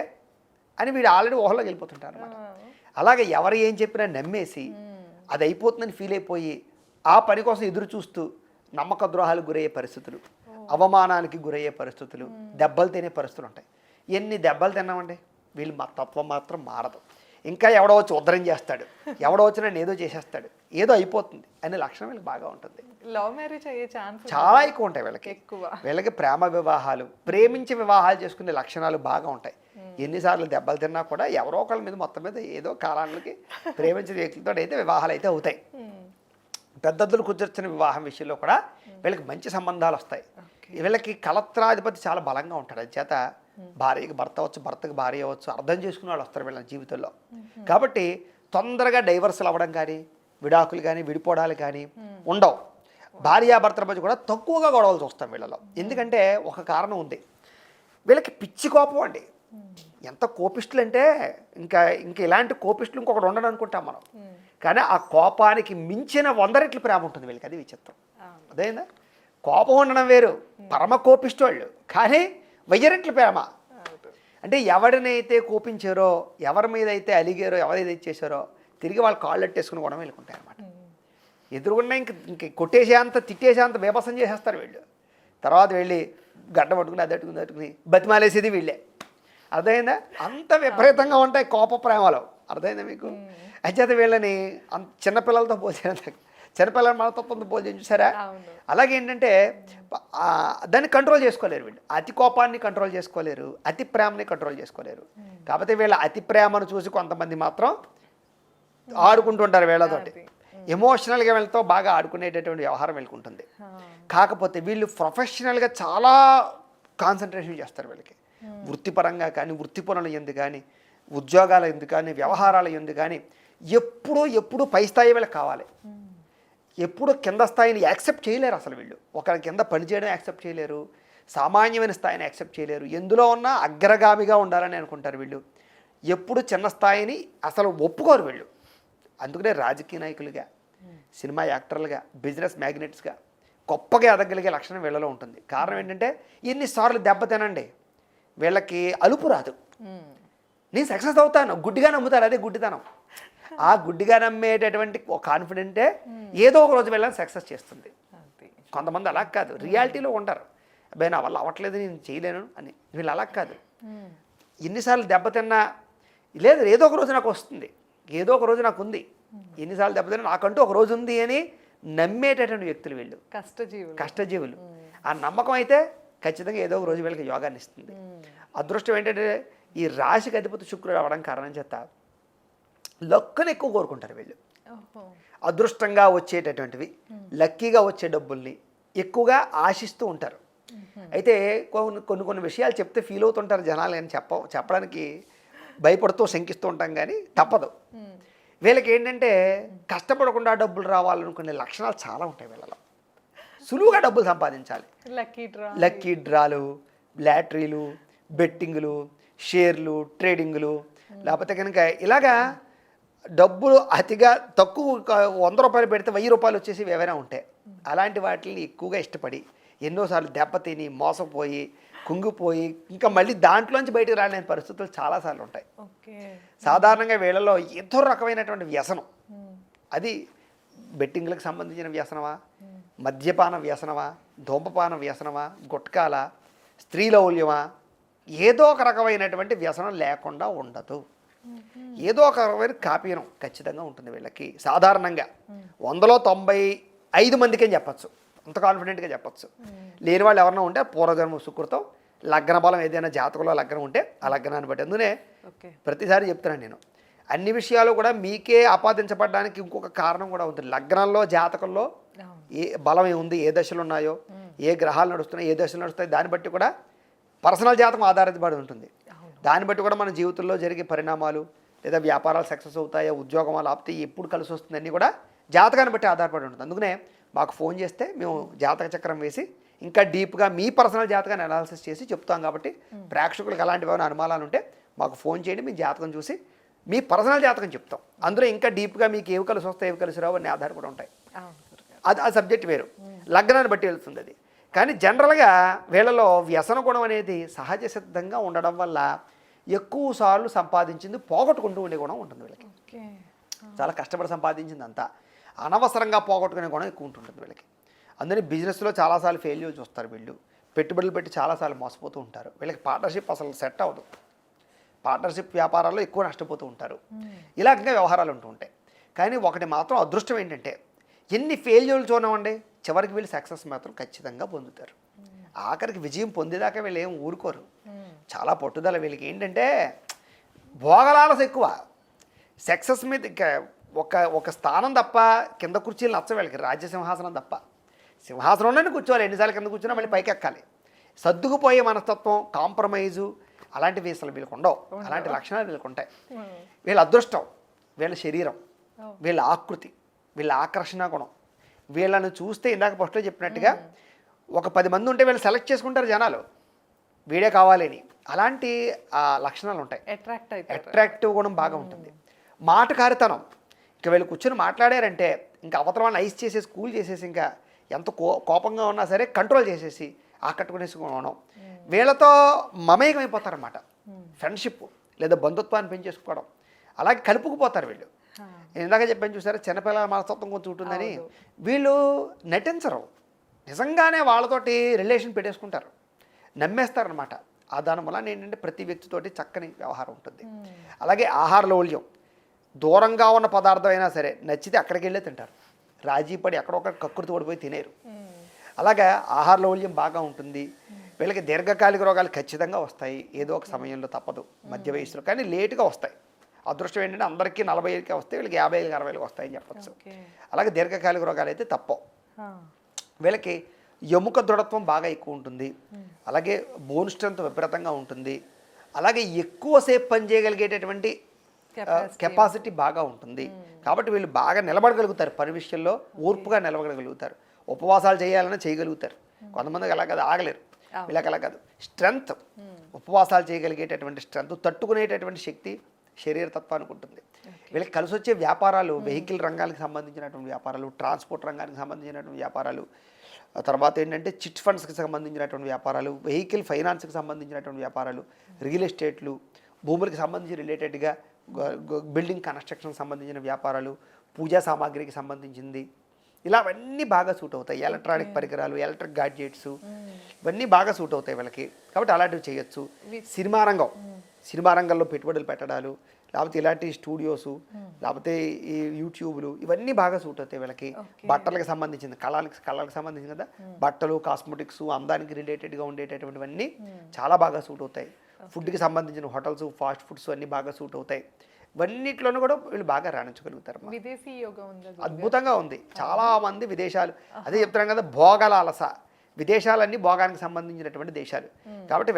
[SPEAKER 2] అని వీడు ఆల్రెడీ ఊహలోకి వెళ్ళిపోతుంటారు అనమాట. అలాగే ఎవరు ఏం చెప్పినా నమ్మేసి అది అయిపోతుందని ఫీల్ అయిపోయి ఆ పని కోసం ఎదురు చూస్తూ నమ్మక ద్రోహాలకు గురయ్యే పరిస్థితులు, అవమానానికి గురయ్యే పరిస్థితులు, దెబ్బలు తినే పరిస్థితులు ఉంటాయి. ఎన్ని దెబ్బలు తిన్నామండి, వీళ్ళు మా తత్వం మాత్రం మారదు. ఇంకా ఎవడో వచ్చి ఉద్ధరణ చేస్తాడు, ఎవడో వచ్చి నన్ను ఏదో చేసేస్తాడు, ఏదో అయిపోతుంది అనే లక్షణం వీళ్ళకి బాగా ఉంటుంది.
[SPEAKER 1] లవ్ మ్యారేజ్ అయ్యే ఛాన్స్
[SPEAKER 2] చాలా ఎక్కువ ఉంటాయి వీళ్ళకి. వీళ్ళకి ప్రేమ వివాహాలు, ప్రేమించి వివాహాలు చేసుకునే లక్షణాలు బాగా ఉంటాయి. ఎన్నిసార్లు దెబ్బలు తిన్నా కూడా ఎవరో ఒకళ్ళ మీద మొత్తం మీద ఏదో కాలానికి ప్రేమించిన వ్యక్తులతో అయితే వివాహాలు అయితే అవుతాయి. పెద్దద్దులు కుదిర్చిన వివాహం విషయంలో కూడా వీళ్ళకి మంచి సంబంధాలు వస్తాయి. వీళ్ళకి కలత్రాధిపతి చాలా బలంగా ఉంటాడు. అది చేత భార్యకి భర్త అవ్వచ్చు, భర్తకి భార్య అవ్వచ్చు, అర్థం చేసుకునే వాళ్ళు వస్తారు వీళ్ళ జీవితంలో. కాబట్టి తొందరగా డైవర్సులు అవ్వడం కానీ, విడాకులు కానీ, విడిపోవడాలు కానీ ఉండవు. భార్యాభర్తల మధ్య కూడా తక్కువగా గొడవలు చూస్తాం వీళ్ళలో. ఎందుకంటే ఒక కారణం ఉంది, వీళ్ళకి పిచ్చి కోపం అండి. ఎంత కోపిస్టులు అంటే ఇంకా ఇలాంటి కోపిస్టులు ఇంకొకటి ఉండడం అనుకుంటాం మనం. కానీ ఆ కోపానికి మించిన 100 రెట్లు ప్రేమ ఉంటుంది వీళ్ళకి. అది విచిత్రం. అదేనా, కోపం ఉండడం వేరు, పరమ కోపిష్టి వాళ్ళు, కానీ 1000 రెట్ల ప్రేమ. అంటే ఎవరినైతే కోపించారో, ఎవరి మీద అయితే అలిగారో, ఎవరైతే చేశారో తిరిగి వాళ్ళు కాళ్ళు అట్టేసుకుని కూడా వెళ్ళుకుంటాయి అన్నమాట. ఎదురుగున్నా ఇంక కొట్టేసేంత, తిట్టేసేంత బేబసం చేసేస్తారు వీళ్ళు. తర్వాత వెళ్ళి గడ్డ పట్టుకుని అదట్టుకుని బతిమాలేసేది వీళ్ళే. అర్థమైందా? అంత విపరీతంగా ఉంటాయి కోప ప్రేమలో. అర్థమైందా మీకు? అంచేత వీళ్ళని చిన్నపిల్లలతో చిన్నపిల్లల మనతత్వంతో పోల్చి చూసారా? అలాగే ఏంటంటే దాన్ని కంట్రోల్ చేసుకోలేరు వీళ్ళు. అతి కోపాన్ని కంట్రోల్ చేసుకోలేరు, అతి ప్రేమని కంట్రోల్ చేసుకోలేరు. కాకపోతే వీళ్ళ అతి ప్రేమను చూసి కొంతమంది మాత్రం ఆడుకుంటుంటారు వీళ్ళతోటి. ఎమోషనల్గా వీళ్ళతో బాగా ఆడుకునేటటువంటి వ్యవహారం వీళ్ళకుంటుంది. కాకపోతే వీళ్ళు ప్రొఫెషనల్గా చాలా కాన్సన్ట్రేషన్ చేస్తారు. వీళ్ళకి వృత్తిపరంగా కానీ, వృత్తి పనుల ఎందు కానీ, ఉద్యోగాల ఎందు కానీ, వ్యవహారాల ఎందు కానీ ఎప్పుడు పై స్థాయి వీళ్ళకి కావాలి. ఎప్పుడు కింద స్థాయిని యాక్సెప్ట్ చేయలేరు అసలు వీళ్ళు. ఒకరి కింద పనిచేయడం యాక్సెప్ట్ చేయలేరు, సామాన్యమైన స్థాయిని యాక్సెప్ట్ చేయలేరు. ఎందులో ఉన్నా అగ్రగామిగా ఉండాలని అనుకుంటారు వీళ్ళు. ఎప్పుడు చిన్న స్థాయిని అసలు ఒప్పుకోరు వీళ్ళు. అందుకనే రాజకీయ నాయకులుగా, సినిమా యాక్టర్లుగా, బిజినెస్ మ్యాగ్నెట్స్గా గొప్పగా ఎదగలిగే లక్షణం వీళ్ళలో ఉంటుంది. కారణం ఏంటంటే ఎన్నిసార్లు దెబ్బతినండి, వీళ్ళకి అలుపు రాదు. నేను సక్సెస్ అవుతాను గుడ్డిగా నమ్ముతారు, అదే గుడ్డితనం. ఆ గుడ్డిగా నమ్మేటటువంటి ఒక కాన్ఫిడెంటే ఏదో ఒక రోజు వీళ్ళని సక్సెస్ చేస్తుంది. కొంతమంది అలా కాదు, రియాలిటీలో ఉంటారు. అబ్బాయి నా వల్ల అవ్వట్లేదు, నేను చేయలేను అని. వీళ్ళు అలా కాదు. ఎన్నిసార్లు దెబ్బతిన్నా లేదు, ఏదో ఒక రోజు నాకు వస్తుంది, ఏదో ఒక రోజు నాకు ఉంది, ఎన్నిసార్లు దెబ్బతిన్నా నాకంటూ ఒక రోజు ఉంది అని నమ్మేటటువంటి వ్యక్తులు వీళ్ళు. కష్టజీవులు. ఆ నమ్మకం అయితే ఖచ్చితంగా ఏదో ఒక రోజు వీళ్ళకి యోగాన్ని ఇస్తుంది. అదృష్టం ఏంటంటే ఈ రాశికి అధిపతి శుక్రుడు అవ్వడం కారణం చేత లక్కుని ఎక్కువ కోరుకుంటారు వీళ్ళు. అదృష్టంగా వచ్చేటటువంటివి, లక్కీగా వచ్చే డబ్బుల్ని ఎక్కువగా ఆశిస్తూ ఉంటారు. అయితే కొన్ని విషయాలు చెప్తే ఫీల్ అవుతుంటారు జనాలు, అని చెప్పడానికి భయపడుతూ శంకిస్తూ ఉంటాం, కానీ తప్పదు. వీళ్ళకి ఏంటంటే కష్టపడకుండా డబ్బులు రావాలనుకునే లక్షణాలు చాలా ఉంటాయి వీళ్ళలో. సులువుగా డబ్బులు సంపాదించాలి, లక్కీ డ్రాలు, లాటరీలు, బెట్టింగులు, షేర్లు, ట్రేడింగులు, లేకపోతే కనుక ఇలాగా డబ్బులు అతిగా తక్కువ 100 రూపాయలు పెడితే 1000 రూపాయలు వచ్చేసి ఏవైనా ఉంటాయి. అలాంటి వాటిని ఎక్కువగా ఇష్టపడి ఎన్నోసార్లు దెబ్బతిని మోసపోయి కుంగిపోయి ఇంకా మళ్ళీ దాంట్లోంచి బయటకు రాలేని పరిస్థితులు చాలాసార్లు ఉంటాయి. సాధారణంగా వీళ్ళలో ఏదో రకమైనటువంటి వ్యసనం, అది బెట్టింగ్లకు సంబంధించిన వ్యసనమా, మద్యపాన వ్యసనమా, ధూమపాన వ్యసనమా, గుట్కాల, స్త్రీలౌల్యమా, ఏదో ఒక రకమైనటువంటి వ్యసనం లేకుండా ఉండదు. ఏదో ఒక రకమైన కాపీనం ఖచ్చితంగా ఉంటుంది వీళ్ళకి. సాధారణంగా 100లో 95 మందికి అని చెప్పచ్చు, అంత కాన్ఫిడెంట్గా చెప్పచ్చు. లేని వాళ్ళు ఎవరైనా ఉంటే పూర్వజన్మ సుకృతం, లగ్న బలం ఏదైనా జాతకంలో లగ్నం ఉంటే ఆ లగ్నాన్ని బట్టి. అందుకనే ప్రతిసారి చెప్తున్నాను నేను, అన్ని విషయాలు కూడా మీకే ఆపాదించబడడానికి ఇంకొక కారణం కూడా ఉంటుంది. లగ్నంలో జాతకంలో ఏ బలం ఉంది, ఏ దశలు ఉన్నాయో, ఏ గ్రహాలు నడుస్తున్నాయో, ఏ దశలు నడుస్తాయో దాన్ని బట్టి కూడా పర్సనల్ జాతకం ఆధారపడి ఉంటుంది. దాన్ని బట్టి కూడా మన జీవితంలో జరిగే పరిణామాలు, లేదా వ్యాపారాలు సక్సెస్ అవుతాయో, ఉద్యోగం లేకపోతే ఎప్పుడు కలిసి వస్తుంది అన్నీ కూడా జాతకాన్ని బట్టి ఆధారపడి ఉంటుంది. అందుకనే మాకు ఫోన్ చేస్తే మేము జాతక చక్రం వేసి ఇంకా డీప్గా మీ పర్సనల్ జాతకాన్ని అనాలిసిస్ చేసి చెప్తాం. కాబట్టి ప్రేక్షకులకు అలాంటివి ఏమైనా అనుమానాలు ఉంటే మాకు ఫోన్ చేయండి, మీ జాతకం చూసి మీ పర్సనల్ జాతకం చెప్తాం. అందులో ఇంకా డీప్గా మీకు ఏవి కలిసి వస్తాయి, ఏవి కలిసి రావు అన్ని ఆధారపడి ఉంటాయి. అది ఆ సబ్జెక్ట్ వేరు, లగ్నాన్ని బట్టి వెళ్తుంది అది. కానీ జనరల్గా వీళ్ళలో వ్యసన గుణం అనేది సహజ సిద్ధంగా ఉండడం వల్ల ఎక్కువ సార్లు సంపాదించింది పోగొట్టుకుంటూ ఉండే గుణం ఉంటుంది వీళ్ళకి. చాలా కష్టపడి సంపాదించింది అంతా అనవసరంగా పోగొట్టుకునే గుణం ఎక్కువ ఉంటుంది వీళ్ళకి. అందుకని బిజినెస్లో చాలాసార్లు ఫెయిల్యూర్ చూస్తారు వీళ్ళు, పెట్టుబడులు పెట్టి చాలాసార్లు మోసపోతూ ఉంటారు. వీళ్ళకి పార్ట్నర్షిప్ అసలు సెట్ అవ్వదు, పార్ట్నర్షిప్ వ్యాపారాల్లో ఎక్కువ నష్టపోతూ ఉంటారు. ఇలాగ వ్యవహారాలు ఉంటూ ఉంటాయి. కానీ ఒకటి మాత్రం అదృష్టం ఏంటంటే, ఎన్ని ఫెయిల్యూర్లు చూడమండి, చివరికి వీళ్ళు సక్సెస్ మాత్రం ఖచ్చితంగా పొందుతారు. ఆఖరికి విజయం పొందేదాకా వీళ్ళు ఏం ఊరుకోరు, చాలా పట్టుదల వీళ్ళకి. ఏంటంటే భోగలాలస ఎక్కువ, సక్సెస్ మీద ఒక స్థానం తప్ప కింద కుర్చీలు నచ్చ వీళ్ళకి, రాజ్యసింహాసనం తప్ప. సింహాసనంలోనే కూర్చోవాలి, ఎన్నిసార్లు కింద కూర్చున్నా మళ్ళీ పైకి ఎక్కాలి. సర్దుకుపోయే మనస్తత్వం, కాంప్రమైజు అలాంటివి అసలు వీళ్ళకి ఉండవు. అలాంటి లక్షణాలు వీళ్ళకి ఉంటాయి. వీళ్ళ అదృష్టం, వీళ్ళ శరీరం, వీళ్ళ ఆకృతి, వీళ్ళ ఆకర్షణ గుణం. వీళ్ళని చూస్తే ఇందాక ఫస్ట్లో చెప్పినట్టుగా ఒక 10 మంది ఉంటే వీళ్ళు సెలెక్ట్ చేసుకుంటారు జనాలు, వీడే కావాలని. అలాంటి లక్షణాలు ఉంటాయి. అట్రాక్టివ్ గుణం బాగా ఉంటుంది. మాటకారితనం, ఇంకా వీళ్ళు కూర్చొని మాట్లాడారంటే ఇంకా అవతల వాళ్ళని ఐస్ చేసేసి, కూల్ చేసేసి, ఇంకా ఎంత కోపంగా ఉన్నా సరే కంట్రోల్ చేసేసి ఆకట్టుకునేసుకోవడం. వీళ్ళతో మమేకమైపోతారన్నమాట. ఫ్రెండ్షిప్ లేదా బంధుత్వాన్ని పెంచేసుకోవడం, అలాగే కలుపుకుపోతారు వీళ్ళు. ఇందాక చెప్పాను చూసారా, చిన్నపిల్లల మనస్తత్వం కొంచెం ఉంటుందని. వీళ్ళు నటించరు, నిజంగానే వాళ్ళతోటి రిలేషన్ పెట్టేసుకుంటారు, నమ్మేస్తారనమాట. ఆ దాని వల్ల ఏంటంటే ప్రతి వ్యక్తితోటి చక్కని వ్యవహారం ఉంటుంది. అలాగే ఆహార లౌల్యం, దూరంగా ఉన్న పదార్థం అయినా సరే నచ్చితే అక్కడికి వెళ్ళే తింటారు, రాజీ పడి ఎక్కడొక్కడ కక్కుర్తి పడిపోయి తినేరు. అలాగే ఆహార లౌల్యం బాగా ఉంటుంది. వీళ్ళకి దీర్ఘకాలిక రోగాలు ఖచ్చితంగా వస్తాయి, ఏదో ఒక సమయంలో తప్పదు, మధ్య వయసులో. కానీ లేటుగా వస్తాయి. అదృష్టం ఏంటంటే అందరికీ 40 ఏళ్ళకే వస్తాయి, వీళ్ళకి 50 ఏళ్ళకి 60 ఏళ్ళకి వస్తాయని చెప్పచ్చు. అలాగే దీర్ఘకాలిక రోగాలు అయితే తప్పవు. వీళ్ళకి ఎముక దృఢత్వం బాగా ఎక్కువ ఉంటుంది. అలాగే బోన్ స్ట్రెంత్ విపరీతంగా ఉంటుంది. అలాగే ఎక్కువసేపు పనిచేయగలిగేటటువంటి కెపాసిటీ బాగా ఉంటుంది. కాబట్టి వీళ్ళు బాగా నిలబడగలుగుతారు, పని విషయంలో ఓర్పుగా నిలబడగలుగుతారు. ఉపవాసాలు చేయాలన్నా చేయగలుగుతారు. కొంతమందికి అలా కాదు, ఆగలేరు. వీళ్ళకి అలా కాదు, స్ట్రెంగ్త్, ఉపవాసాలు చేయగలిగేటటువంటి స్ట్రెంగ్త్, తట్టుకునేటటువంటి శక్తి శరీరతత్వానికి ఉంటుంది. వీళ్ళకి కలిసి వచ్చే వ్యాపారాలు, వెహికల్ రంగానికి సంబంధించినటువంటి వ్యాపారాలు, ట్రాన్స్పోర్ట్ రంగానికి సంబంధించినటువంటి వ్యాపారాలు, తర్వాత ఏంటంటే చిట్ ఫండ్స్కి సంబంధించినటువంటి వ్యాపారాలు, వెహికల్ ఫైనాన్స్కి సంబంధించినటువంటి వ్యాపారాలు, రియల్ ఎస్టేట్లు, భూములకు సంబంధించి రిలేటెడ్గా బిల్డింగ్ కన్స్ట్రక్షన్ సంబంధించిన వ్యాపారాలు, పూజా సామాగ్రికి సంబంధించింది, ఇలా అవన్నీ బాగా సూట్ అవుతాయి. ఎలక్ట్రానిక్ పరికరాలు, ఎలక్ట్రిక్ గాడ్జెట్స్, ఇవన్నీ బాగా సూట్ అవుతాయి వీళ్ళకి. కాబట్టి అలాంటివి చేయొచ్చు. సినిమా రంగంలో పెట్టుబడులు పెట్టడాలు, లేకపోతే ఇలాంటి స్టూడియోసు, లేకపోతే ఈ యూట్యూబ్లు, ఇవన్నీ బాగా సూట్ అవుతాయి వీళ్ళకి. బట్టలకు సంబంధించింది, కళలకు సంబంధించింది కదా, బట్టలు, కాస్మెటిక్స్, అందానికి రిలేటెడ్గా ఉండేటటువంటివన్నీ చాలా బాగా సూట్ అవుతాయి. ఫుడ్కి సంబంధించిన హోటల్స్, ఫాస్ట్ ఫుడ్స్ అన్నీ బాగా సూట్ అవుతాయి. ఇవన్నిట్లోనూ కూడా వీళ్ళు బాగా రాణించగలుగుతారు.
[SPEAKER 1] విదేశీ యోగం
[SPEAKER 2] అద్భుతంగా ఉంది. చాలా మంది విదేశాలు, అదే చెప్తున్నాం కదా, భోగాలాలస, విదేశాలన్నీ భోగానికి సంబంధించినటువంటి దేశాలు. కాబట్టి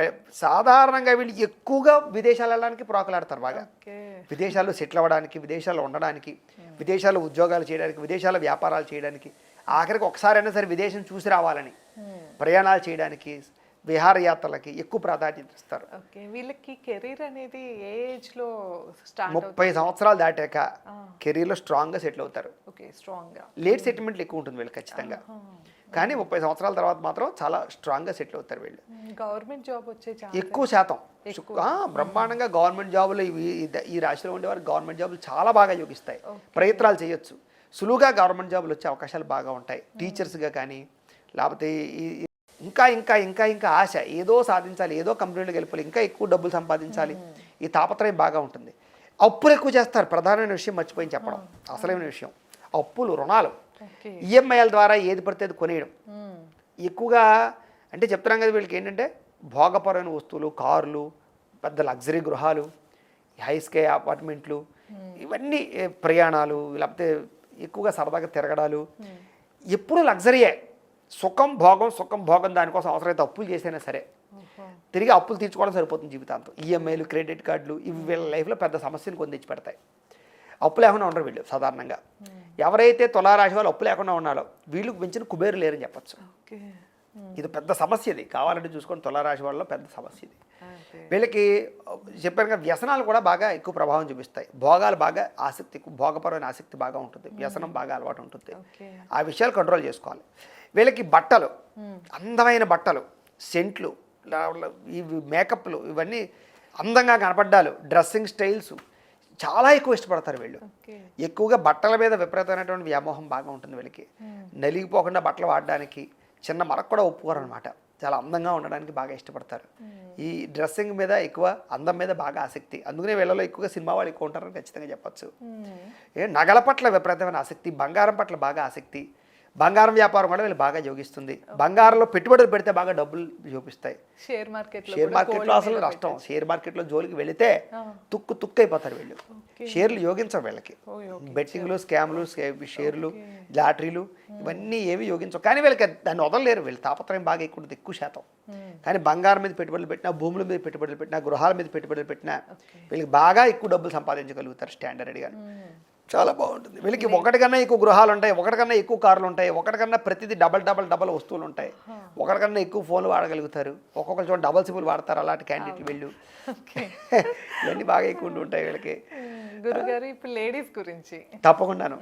[SPEAKER 2] సాధారణంగా వీళ్ళు ఎక్కువగా విదేశాలు వెళ్ళడానికి ప్రోకలాడతారు బాగా. విదేశాల్లో సెటిల్ అవ్వడానికి, విదేశాల్లో ఉండడానికి, విదేశాల్లో ఉద్యోగాలు చేయడానికి, విదేశాల వ్యాపారాలు చేయడానికి, ఆఖరికి ఒకసారైనా సరే విదేశం చూసి రావాలని ప్రయాణాలు చేయడానికి, విహారయాత్రలకి ఎక్కువ ప్రాధాన్యత ఇస్తారు.
[SPEAKER 1] ఓకే, వీళ్ళకి కెరీర్ అనేది ఏ ఏజ్ లో స్టార్ట్
[SPEAKER 2] 30 సంవత్సరాలు దాటాక కెరీర్లో స్ట్రాంగ్గా సెటిల్ అవుతారు.
[SPEAKER 1] ఓకే, స్ట్రాంగ్ గా
[SPEAKER 2] లేట్ సెటిల్మెంట్లు ఎక్కువ ఉంటుంది వీళ్ళు ఖచ్చితంగా, కానీ 30 సంవత్సరాల తర్వాత మాత్రం చాలా స్ట్రాంగ్గా సెటిల్ అవుతారు వీళ్ళు.
[SPEAKER 1] గవర్నమెంట్ జాబ్ వచ్చే
[SPEAKER 2] ఎక్కువ శాతం బ్రహ్మాండంగా గవర్నమెంట్ జాబులు ఈ రాశిలో ఉండేవారు గవర్నమెంట్ జాబులు చాలా బాగా యోగిస్తాయి. ప్రయత్నాలు చేయొచ్చు, సులువుగా గవర్నమెంట్ జాబులు వచ్చే అవకాశాలు బాగా ఉంటాయి. టీచర్స్గా కానీ లేకపోతే ఇంకా ఇంకా ఇంకా ఇంకా ఆశ, ఏదో సాధించాలి, ఏదో కంపెనీలోకి వెళ్ళిపోయి ఇంకా ఎక్కువ డబ్బులు సంపాదించాలి, ఈ తాపత్రయం బాగా ఉంటుంది. అప్పులు ఎక్కువ చేస్తారు. ప్రధానమైన విషయం మర్చిపోయి చెప్పడం, అసలైన విషయం అప్పులు, రుణాలు, ఈఎంఐల ద్వారా ఏది పడితే అది కొనేయడం ఎక్కువగా. అంటే చెప్తున్నాం కదా, వీళ్ళకి ఏంటంటే భోగపరమైన వస్తువులు, కార్లు, పెద్ద లగ్జరీ గృహాలు, హై స్కై అపార్ట్మెంట్లు, ఇవన్నీ ప్రయాణాలు, లేకపోతే ఎక్కువగా సరదాగా తిరగడాలు, ఎప్పుడూ లగ్జరీయే. సుఖం భోగం దానికోసం అవసరమైతే అప్పులు చేసైనా సరే తిరిగి అప్పులు తీర్చుకోవడం సరిపోతుంది జీవితాంతం. ఈఎంఐలు, క్రెడిట్ కార్డులు, ఇవి వీళ్ళ లైఫ్లో పెద్ద సమస్యను కొని తెచ్చి పెడతాయి. అప్పు లేకుండా ఉండరు వీళ్ళు సాధారణంగా. ఎవరైతే తులారాశి వాళ్ళు అప్పు లేకుండా ఉన్నారో వీళ్ళకి మించిన కుబేరు లేరని చెప్పచ్చు. ఇది పెద్ద సమస్య, ఇది కావాలంటే చూసుకొని తులారాశి వాళ్ళలో పెద్ద సమస్య ఇది. వీళ్ళకి చెప్పాను కదా, వ్యసనాలు కూడా బాగా ఎక్కువ ప్రభావం చూపిస్తాయి. భోగాలు బాగా ఆసక్తి, భోగపరమైన ఆసక్తి బాగా ఉంటుంది, వ్యసనం బాగా అలవాటు ఉంటుంది. ఆ విషయాలు కంట్రోల్ చేసుకోవాలి. వీళ్ళకి బట్టలు, అందమైన బట్టలు, సెంట్లు, ఇవి మేకప్లు, ఇవన్నీ అందంగా కనపడ్డాలు, డ్రెస్సింగ్ స్టైల్స్ చాలా ఎక్కువ ఇష్టపడతారు వీళ్ళు. ఎక్కువగా బట్టల మీద విపరీతమైనటువంటి వ్యామోహం బాగా ఉంటుంది వీళ్ళకి. నలిగిపోకుండా బట్టలు వాడడానికి చిన్న మరకు కూడా ఒప్పుకోరు అనమాట. చాలా అందంగా ఉండడానికి బాగా ఇష్టపడతారు. ఈ డ్రెస్సింగ్ మీద ఎక్కువ, అందం మీద బాగా ఆసక్తి. అందుకనే వీళ్ళలో ఎక్కువగా సినిమా వాళ్ళు ఎక్కువ ఉంటారని ఖచ్చితంగా చెప్పచ్చు. నగల పట్ల విపరీతమైన ఆసక్తి, బంగారం పట్ల బాగా ఆసక్తి. బంగారం వ్యాపారం కూడా వీళ్ళు బాగా యోగిస్తుంది. బంగారంలో పెట్టుబడులు పెడితే బాగా డబ్బులు చూపిస్తాయి.
[SPEAKER 1] షేర్ మార్కెట్లో
[SPEAKER 2] అసలు నష్టం. షేర్ మార్కెట్లో జోలికి వెళితే తుక్కు అయిపోతారు వీళ్ళు. షేర్లు యోగించవు వీళ్ళకి. బెట్టింగ్లు, స్కామ్లు, షేర్లు, లాటరీలు ఇవన్నీ ఏవి యోగించవు. కానీ వీళ్ళకి దాన్ని వదలలేరు. వీళ్ళు తాపత్రయం బాగా ఎక్కువ శాతం. కానీ బంగారం మీద పెట్టుబడులు పెట్టినా, భూముల మీద పెట్టుబడులు పెట్టినా, గృహాల మీద పెట్టుబడులు పెట్టినా వీళ్ళకి బాగా ఎక్కువ డబ్బులు సంపాదించగలుగుతారు స్టాండర్డ్గా. చాలా బాగుంటుంది. వీళ్ళకి ఒకటికన్నా ఎక్కువ గృహాలు ఉంటాయి, ఒకటికన్నా ఎక్కువ కార్లు ఉంటాయి, ఒకటికన్నా ప్రతిదీ డబల్ వస్తువులు ఉంటాయి, ఒకటికన్నా ఎక్కువ ఫోన్లు వాడగలుగుతారు, ఒక్కొక్కరు చూడండి డబల్ సిమ్లు వాడతారు. అలాంటి క్యాండిడేట్లు వీళ్ళు. ఇవన్నీ బాగా ఎక్కువ ఉంటాయి వీళ్ళకి.
[SPEAKER 1] గురుగారు, ఇప్పుడు లేడీస్ గురించి
[SPEAKER 2] తప్పకుండాను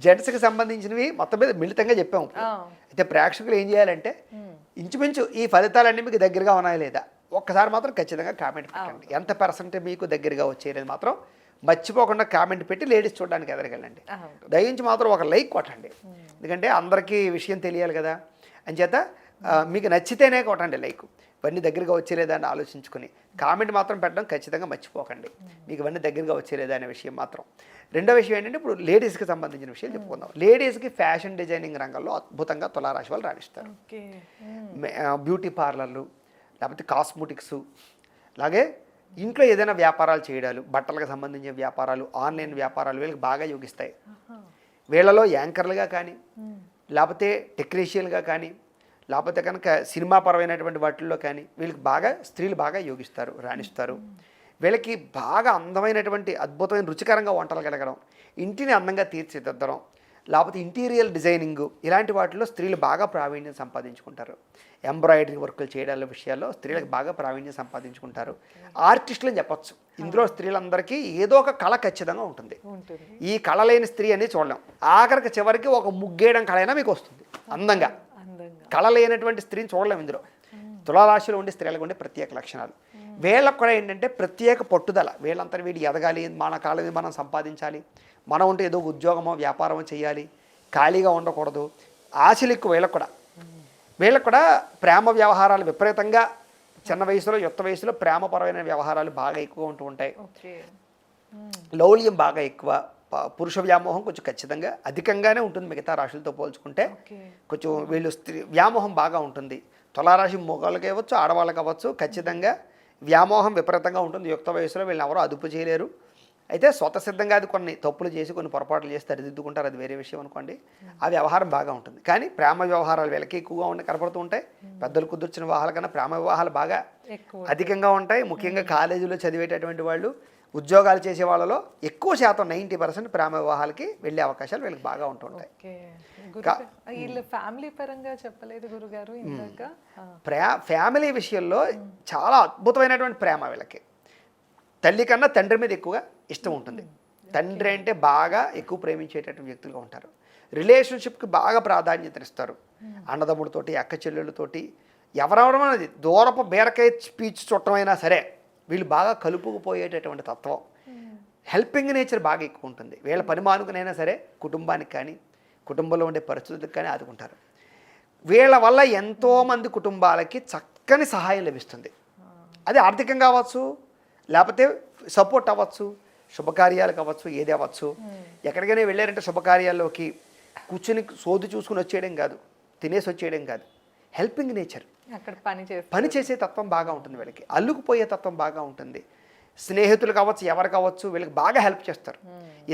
[SPEAKER 2] జెంట్స్కి సంబంధించినవి మొత్తం మీద మిళితంగా చెప్పాము. అయితే ప్రేక్షకులు ఏం చేయాలంటే ఇంచుమించు ఈ ఫలితాలన్నీ మీకు దగ్గరగా ఉన్నాయా లేదా ఒక్కసారి మాత్రం ఖచ్చితంగా కామెంట్ పెట్టండి. ఎంత పర్సెంట్ మీకు దగ్గరగా వచ్చేది మాత్రం మర్చిపోకుండా కామెంట్ పెట్టి లేడీస్ చూడడానికి ఎదరగలండి. దయించి మాత్రం ఒక లైక్ కొట్టండి, ఎందుకంటే అందరికీ విషయం తెలియాలి కదా. అంచేత మీకు నచ్చితేనే కొట్టండి లైక్. ఇవన్నీ దగ్గరగా వచ్చేలేదా అని ఆలోచించుకొని కామెంట్ మాత్రం పెట్టడం ఖచ్చితంగా మర్చిపోకండి, మీకు ఇవన్నీ దగ్గరగా వచ్చేలేదా అనే విషయం మాత్రం. రెండో విషయం ఏంటంటే, ఇప్పుడు లేడీస్కి సంబంధించిన విషయం చెప్పుకుందాం. లేడీస్కి ఫ్యాషన్ డిజైనింగ్ రంగంలో అద్భుతంగా తులారాశి వాళ్ళు రాణిస్తారు. బ్యూటీ పార్లర్లు, లేకపోతే కాస్మెటిక్స్, అలాగే ఇంట్లో ఏదైనా వ్యాపారాలు చేయడాలు, బట్టలకు సంబంధించిన వ్యాపారాలు, ఆన్లైన్ వ్యాపారాలు వీళ్ళకి బాగా యోగిస్తాయి. వీళ్ళలో యాంకర్లుగా కానీ, లేకపోతే టెక్నీషియన్గా కానీ, లేకపోతే కనుక సినిమా పరమైనటువంటి వాటిల్లో కానీ వీళ్ళకి బాగా స్త్రీలు బాగా యోగిస్తారు, రాణిస్తారు. వీళ్ళకి బాగా అందమైనటువంటి అద్భుతమైన రుచికరంగా వంటలు కలగడం, ఇంటిని అందంగా తీర్చిదిద్దడం, లేకపోతే ఇంటీరియర్ డిజైనింగ్, ఇలాంటి వాటిలో స్త్రీలు బాగా ప్రావీణ్యం సంపాదించుకుంటారు. ఎంబ్రాయిడరీ వర్కులు చేయడాల విషయాల్లో స్త్రీలకు బాగా ప్రావీణ్యం సంపాదించుకుంటారు. ఆర్టిస్టులు అని చెప్పచ్చు. ఇందులో స్త్రీలందరికీ ఏదో ఒక కళ ఖచ్చితంగా ఉంటుంది. ఈ కళ లేని స్త్రీ అని చూడలేం. ఆఖరికి చివరికి ఒక ముగ్గేయడం కళ అయినా మీకు వస్తుంది అందంగా. కళ లేనటువంటి స్త్రీని చూడలేం ఇందులో. తులారాశిలో ఉండే స్త్రీలకు ఉండే ప్రత్యేక లక్షణాలు. వీళ్ళకు కూడా ఏంటంటే ప్రత్యేక పట్టుదల. వీళ్ళంతా ఎదగాలి, మన కాళ్ళ మీద మనం సంపాదించాలి, మనం ఉంటే ఏదో ఉద్యోగమో వ్యాపారమో చేయాలి, ఖాళీగా ఉండకూడదు, ఆశలు ఎక్కువ. వీళ్ళకు కూడా ప్రేమ వ్యవహారాలు విపరీతంగా చిన్న వయసులో, యుక్త వయసులో ప్రేమపరమైన వ్యవహారాలు బాగా ఎక్కువ ఉంటూ ఉంటాయి. లౌల్యం బాగా ఎక్కువ, పురుష వ్యామోహం కొంచెం ఖచ్చితంగా అధికంగానే ఉంటుంది మిగతా రాశులతో పోల్చుకుంటే. కొంచెం వీళ్ళు స్త్రీ వ్యామోహం బాగా ఉంటుంది. తులారాశి మగవాళ్ళకి అవ్వచ్చు, ఆడవాళ్ళకి అవ్వచ్చు, ఖచ్చితంగా వ్యామోహం విపరీతంగా ఉంటుంది. యుక్త వయసులో వీళ్ళని ఎవరో అదుపు చేయలేరు. అయితే స్వతసిద్ధంగా అది కొన్ని తప్పులు చేసి కొన్ని పొరపాట్లు చేసి సరిదిద్దుకుంటారు, అది వేరే విషయం అనుకోండి. ఆ వ్యవహారం బాగా ఉంటుంది. కానీ ప్రేమ వ్యవహారాలు వీళ్ళకి ఎక్కువగా కనపడుతూ ఉంటాయి. పెద్దలు కుదుర్చిన వివాహాల కన్నా ప్రేమ వివాహాలు బాగా అధికంగా ఉంటాయి. ముఖ్యంగా కాలేజీలో చదివేటటువంటి వాళ్ళు ఉద్యోగాలు చేసే వాళ్ళలో ఎక్కువ శాతం 90% ప్రేమ వివాహాలకి వెళ్ళే అవకాశాలు వీళ్ళకి బాగా ఉంటుంటాయి.
[SPEAKER 1] ఓకే. గురుగారు, వీళ్ళు ఫ్యామిలీ పరంగా చెప్పలేదు గురుగారు ఇందాక.
[SPEAKER 2] ఫ్యామిలీ విషయంలో చాలా అద్భుతమైనటువంటి ప్రేమ వీళ్ళకి. తల్లి కన్నా తండ్రి మీద ఎక్కువగా ఇష్టం ఉంటుంది. తండ్రి అంటే బాగా ఎక్కువ ప్రేమించేటటువంటి వ్యక్తులుగా ఉంటారు. రిలేషన్షిప్కి బాగా ప్రాధాన్యతనిస్తారు. అన్నదమ్ముడితోటి, అక్క చెల్లెళ్ళతోటి, ఎవరెవరమన్నది దూరపు బీరకాయ స్పీచ్ చుట్టమైనా సరే వీళ్ళు బాగా కలుపుకుపోయేటటువంటి తత్వం, హెల్పింగ్ నేచర్ బాగా ఎక్కువ ఉంటుంది. వీళ్ళ పని మానుకునైనా సరే కుటుంబానికి కానీ కుటుంబంలో ఉండే పరిస్థితులకు కానీ ఆదుకుంటారు. వీళ్ళ వల్ల ఎంతోమంది కుటుంబాలకి చక్కని సహాయం లభిస్తుంది. అది ఆర్థికంగా అవ్వచ్చు, లేకపోతే సపోర్ట్ అవ్వచ్చు, శుభకార్యాలకు అవ్వచ్చు, ఏది అవ్వచ్చు. ఎక్కడికైనా వెళ్ళారంటే శుభకార్యాల్లోకి కూర్చుని సోది చూసుకుని వచ్చేయడం కాదు, తినేసి వచ్చేయడం కాదు, హెల్పింగ్ నేచర్,
[SPEAKER 1] అక్కడ
[SPEAKER 2] పని చేసే తత్వం బాగా ఉంటుంది వీళ్ళకి. అల్లుకుపోయే తత్వం బాగా ఉంటుంది. స్నేహితులు కావచ్చు, ఎవరు కావచ్చు, వీళ్ళకి బాగా హెల్ప్ చేస్తారు.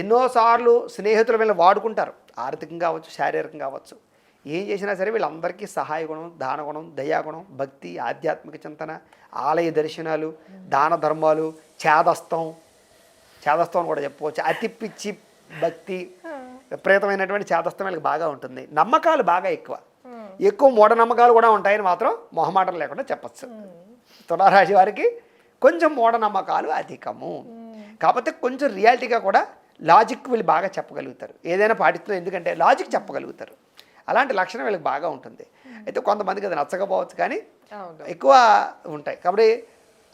[SPEAKER 2] ఎన్నోసార్లు స్నేహితులు వీళ్ళని వాడుకుంటారు, ఆర్థికంగా కావచ్చు, శారీరకంగా కావచ్చు. ఏం చేసినా సరే వీళ్ళందరికీ సహాయ గుణం, దానగుణం, దయాగుణం, భక్తి, ఆధ్యాత్మిక చింతన, ఆలయ దర్శనాలు, దాన ధర్మాలు, ఛాదస్తం అని కూడా చెప్పుకోవచ్చు. అతి పిచ్చి భక్తి, విపరీతమైనటువంటి ఛాదస్తం వీళ్ళకి బాగా ఉంటుంది. నమ్మకాలు బాగా ఎక్కువ మూఢనమ్మకాలు కూడా ఉంటాయని మాత్రం మొహమాటం లేకుండా చెప్పచ్చు. తులారాశి వారికి కొంచెం మూఢనమ్మకాలు అధికము. కాకపోతే కొంచెం రియాలిటీగా కూడా లాజిక్ వీళ్ళు బాగా చెప్పగలుగుతారు. ఏదైనా పాటిస్తున్నారు ఎందుకంటే లాజిక్ చెప్పగలుగుతారు. అలాంటి లక్షణం వీళ్ళకి బాగా ఉంటుంది. అయితే కొంతమందికి అది నచ్చకపోవచ్చు, కానీ ఎక్కువ ఉంటాయి. కాబట్టి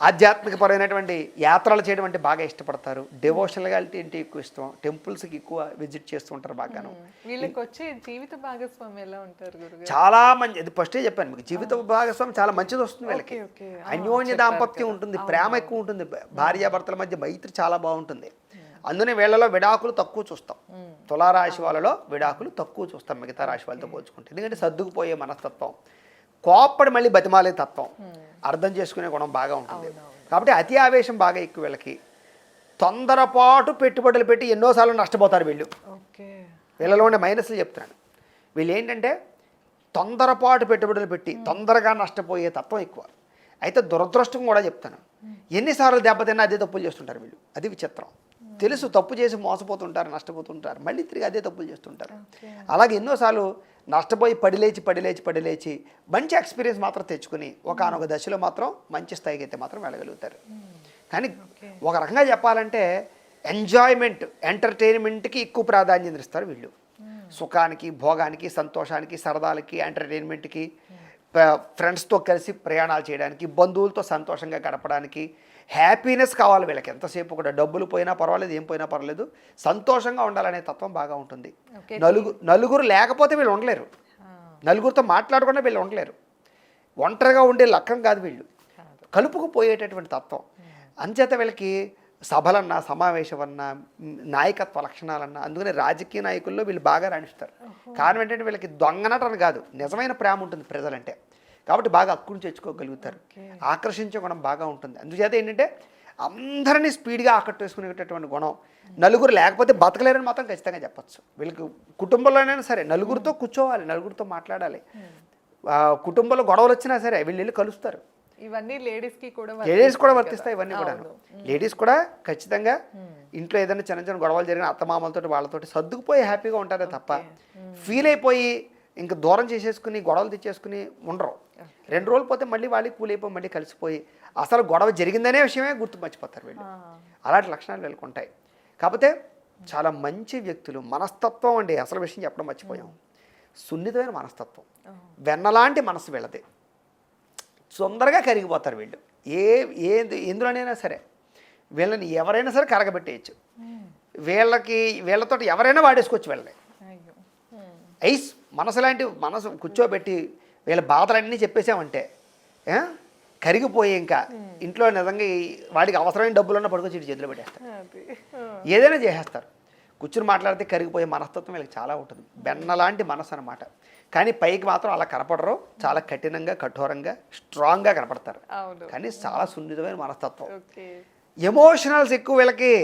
[SPEAKER 2] ఆధ్యాత్మికపరమైనటువంటి యాత్రలు చేయడం అంటే బాగా ఇష్టపడతారు. డివోషనల్గా అంటే ఎక్కువ ఇష్టం. టెంపుల్స్కి ఎక్కువ విజిట్ చేస్తూ ఉంటారు బాగాను.
[SPEAKER 1] వీళ్ళకి వచ్చే జీవిత భాగస్వామి ఎలా ఉంటారు గురుగారు?
[SPEAKER 2] చాలా మంచి, అది ఫస్టే చెప్పాను మీకు, జీవిత భాగస్వామి చాలా మంచిది వస్తుంది వీళ్ళకి. అన్యోన్య దాంపత్యం ఉంటుంది, ప్రేమ ఎక్కువ ఉంటుంది, భార్యాభర్తల మధ్య మైత్రి చాలా బాగుంటుంది. అందునే వీళ్ళలో విడాకులు తక్కువ చూస్తాం. తులారాశి వాళ్ళలో విడాకులు తక్కువ చూస్తాం మిగతా రాశి వాళ్ళతో పోల్చుకుంటే. ఎందుకంటే సర్దుకుపోయే మనస్తత్వం, కోప్పడి మళ్ళీ బతిమాలే తత్వం, అర్థం చేసుకునే గుణం బాగా ఉంటుంది. కాబట్టి అతి ఆవేశం బాగా ఎక్కువ వీళ్ళకి. తొందరపాటు పెట్టుబడులు పెట్టి ఎన్నోసార్లు నష్టపోతారు వీళ్ళు. వీళ్ళలో ఉండే మైనస్లు చెప్తున్నాను. వీళ్ళు ఏంటంటే తొందరపాటు పెట్టుబడులు పెట్టి తొందరగా నష్టపోయే తత్వం ఎక్కువ. అయితే దురదృష్టం కూడా చెప్తాను, ఎన్నిసార్లు దెబ్బతిన్నా అదే తప్పులు చేస్తుంటారు వీళ్ళు. అది విచిత్రం. తెలుసు తప్పు చేసి మోసపోతుంటారు, నష్టపోతుంటారు, మళ్ళీ తిరిగి అదే తప్పులు చేస్తుంటారు. అలాగే ఎన్నోసార్లు నష్టపోయి పడిలేచి మంచి ఎక్స్పీరియన్స్ మాత్రం తెచ్చుకుని ఒకానొక దశలో మాత్రం మంచి స్థాయికి అయితే మాత్రం వెళ్ళగలుగుతారు. కానీ ఒక రకంగా చెప్పాలంటే ఎంజాయ్మెంట్, ఎంటర్టైన్మెంట్కి ఎక్కువ ప్రాధాన్యత ఇస్తారు వీళ్ళు. సుఖానికి, భోగానికి, సంతోషానికి, సరదాలకి, ఎంటర్టైన్మెంట్కి, ఫ్రెండ్స్తో కలిసి ప్రయాణాలు చేయడానికి, బంధువులతో సంతోషంగా గడపడానికి, హ్యాపీనెస్ కావాలి వీళ్ళకి. ఎంతసేపు కూడా డబ్బులు పోయినా పర్వాలేదు, ఏం పోయినా పర్వాలేదు, సంతోషంగా ఉండాలనే తత్వం బాగా ఉంటుంది. నలుగురు లేకపోతే వీళ్ళు ఉండలేరు, నలుగురితో మాట్లాడకుండా వీళ్ళు ఉండలేరు. ఒంటరిగా ఉండే లక్కం కాదు వీళ్ళు, కలుపుకుపోయేటటువంటి తత్వం. అంచేత వీళ్ళకి సభలన్నా, సమావేశమన్నా, నాయకత్వ లక్షణాలన్నా, అందుకని రాజకీయ నాయకుల్లో వీళ్ళు బాగా రాణిస్తారు. కారణం ఏంటంటే వీళ్ళకి దొంగనటన కాదు, నిజమైన ప్రేమ ఉంటుంది ప్రజలంటే. కాబట్టి బాగా హక్కును తెచ్చుకోగలుగుతారు, ఆకర్షించే గుణం బాగా ఉంటుంది. అందుచేత ఏంటంటే అందరినీ స్పీడ్గా ఆకట్టుకునేటటువంటి గుణం. నలుగురు లేకపోతే బతకలేరని మాత్రం ఖచ్చితంగా చెప్పచ్చు. వీళ్ళకి కుటుంబంలోనైనా సరే నలుగురితో కూర్చోవాలి, నలుగురితో మాట్లాడాలి. కుటుంబంలో గొడవలు వచ్చినా సరే వీళ్ళు వెళ్ళి కలుస్తారు.
[SPEAKER 1] ఇవన్నీ లేడీస్
[SPEAKER 2] కూడా వర్తిస్తాయి. ఇవన్నీ కూడా లేడీస్ కూడా ఖచ్చితంగా ఇంట్లో ఏదైనా చిన్న గొడవలు జరిగిన అత్తమామలతో వాళ్ళతోటి సర్దుకుపోయి హ్యాపీగా ఉంటారే తప్ప ఫీల్ అయిపోయి ఇంకా దూరం చేసేసుకుని గొడవలు తెచ్చేసుకుని ఉండరు. 2 రోజులు పోతే మళ్ళీ వాళ్ళకి కూల్ అయిపోయి మళ్ళీ కలిసిపోయి అసలు గొడవ జరిగిందనే విషయమే గుర్తు మర్చిపోతారు వీళ్ళు. అలాంటి లక్షణాలు వీళ్ళకి ఉంటాయి. కాకపోతే చాలా మంచి వ్యక్తులు. మనస్తత్వం అండి, అసలు విషయం చెప్పడం మర్చిపోయాం. సున్నితమైన మనస్తత్వం, వెన్నలాంటి మనసు వీళ్ళది. తొందరగా కరిగిపోతారు వీళ్ళు. ఎందులోనైనా సరే వీళ్ళని ఎవరైనా సరే కరగబెట్టేయచ్చు. వీళ్ళతో ఎవరైనా వాడేసుకోవచ్చు వీళ్ళని. ఐస్ మనసు లాంటి మనసు కూర్చోబెట్టి వీళ్ళ బాధలన్నీ చెప్పేసామంటే కరిగిపోయి ఇంకా ఇంట్లో నిజంగా వాడికి అవసరమైన డబ్బులున్న పడుకొచ్చి చేతిలో పెట్టేస్తారు, ఏదైనా చేసేస్తారు. కూర్చుని మాట్లాడితే కరిగిపోయే మనస్తత్వం వీళ్ళకి చాలా ఉంటుంది. బెన్నలాంటి మనసు అన్నమాట. కానీ పైకి మాత్రం అలా కనపడరు, చాలా కఠినంగా, కఠోరంగా, స్ట్రాంగ్గా కనపడతారు. కానీ చాలా సున్నితమైన మనస్తత్వం. ఎమోషనల్స్ ఎక్కువ వీళ్ళకి.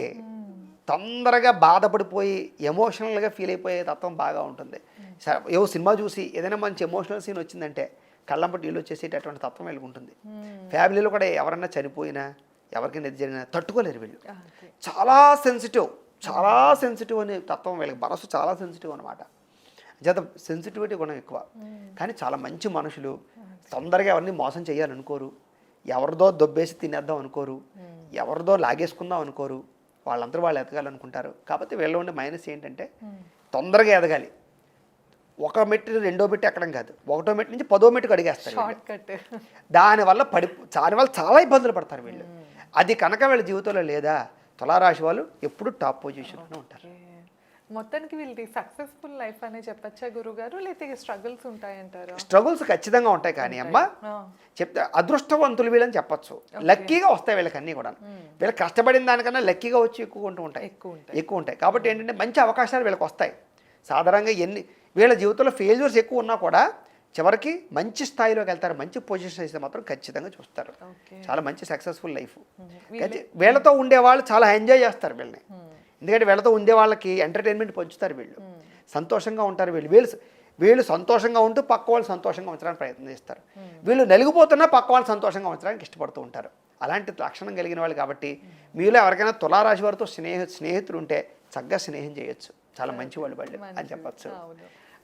[SPEAKER 2] తొందరగా బాధపడిపోయి ఎమోషనల్గా ఫీల్ అయిపోయే తత్వం బాగా ఉంటుంది. ఏవో సినిమా చూసి ఏదైనా మంచి ఎమోషనల్ సీన్ వచ్చిందంటే కళ్ళంపటి నీళ్ళు వచ్చేసేటటువంటి తత్వం వీళ్ళకి ఉంటుంది. ఫ్యామిలీలో కూడా ఎవరన్నా చనిపోయినా, ఎవరికైనా ఏది జరిగినా తట్టుకోలేరు వీళ్ళు.
[SPEAKER 1] అంతే.
[SPEAKER 2] చాలా సెన్సిటివ్ అనే తత్వం వీళ్ళకి, మనసు చాలా సెన్సిటివ్ అనమాట. చేత సెన్సిటివిటీ గుణం ఎక్కువ, కానీ చాలా మంచి మనుషులు. తొందరగా ఎవరిని మోసం చేయాలనుకోరు, ఎవరిదో దొబ్బేసి తినేద్దాం అనుకోరు, ఎవరిదో లాగేసుకుందాం అనుకోరు, వాళ్ళందరూ వాళ్ళు ఎదగాలనుకుంటారు. కాకపోతే వీళ్ళ ఉండే మైనస్ ఏంటంటే తొందరగా ఎదగాలి. ఒక మెట్టు రెండో మెట్టు ఎక్కడం కాదు, ఒకటో మెట్టు నుంచి 10వ మెట్టుకు అడిగేస్తారు.
[SPEAKER 1] Short cut.
[SPEAKER 2] దానివల్ల చాలా ఇబ్బందులు పడతారు వీళ్ళు. అది కనుక వీళ్ళ జీవితంలో లేదా, తులారాశి వాళ్ళు ఎప్పుడు టాప్ పొజిషన్లోనే ఉంటారు.
[SPEAKER 1] మొత్తానికి వీళ్ళది సక్సెస్ఫుల్ లైఫ్ అనే చెప్పచ్చా గురుగారు, లేకపోతే స్ట్రగుల్స్ ఉంటాయంటారా?
[SPEAKER 2] స్ట్రగుల్స్ ఖచ్చితంగా ఉంటాయి, కానీ అమ్మ చెప్తే అదృష్టవంతులు వీళ్ళని చెప్పచ్చు. లక్కీగా వస్తాయి వీళ్ళకి అన్నీ కూడా. వీళ్ళకి కష్టపడిన దానికన్నా లక్కీగా వచ్చి ఎక్కువ ఉంటాయి. కాబట్టి ఏంటంటే మంచి అవకాశాలు వీళ్ళకి వస్తాయి. సాధారణంగా వీళ్ళ జీవితంలో ఫెయిల్యూర్స్ ఎక్కువ ఉన్నా కూడా చివరికి మంచి స్థాయిలోకి వెళ్తారు. మంచి పొజిషన్ అయితే మాత్రం ఖచ్చితంగా చూస్తారు. చాలా మంచి సక్సెస్ఫుల్ లైఫ్. వీళ్ళతో ఉండేవాళ్ళు చాలా ఎంజాయ్ చేస్తారు వీళ్ళని. ఎందుకంటే వీళ్ళతో ఉండే వాళ్ళకి ఎంటర్టైన్మెంట్ పంచుతారు. వీళ్ళు సంతోషంగా ఉంటారు. వీళ్ళు సంతోషంగా ఉంటూ పక్క వాళ్ళు సంతోషంగా ఉంచడానికి ప్రయత్నం చేస్తారు. వీళ్ళు నలిగిపోతున్నా పక్క వాళ్ళు సంతోషంగా ఉంచడానికి ఇష్టపడుతూ ఉంటారు. అలాంటి లక్షణం కలిగిన వాళ్ళు. కాబట్టి మీలో ఎవరికైనా తులారాశి వారితో స్నేహితులు ఉంటే చక్కగా స్నేహం చేయొచ్చు. చాలా మంచి వాళ్ళు అని చెప్పచ్చు.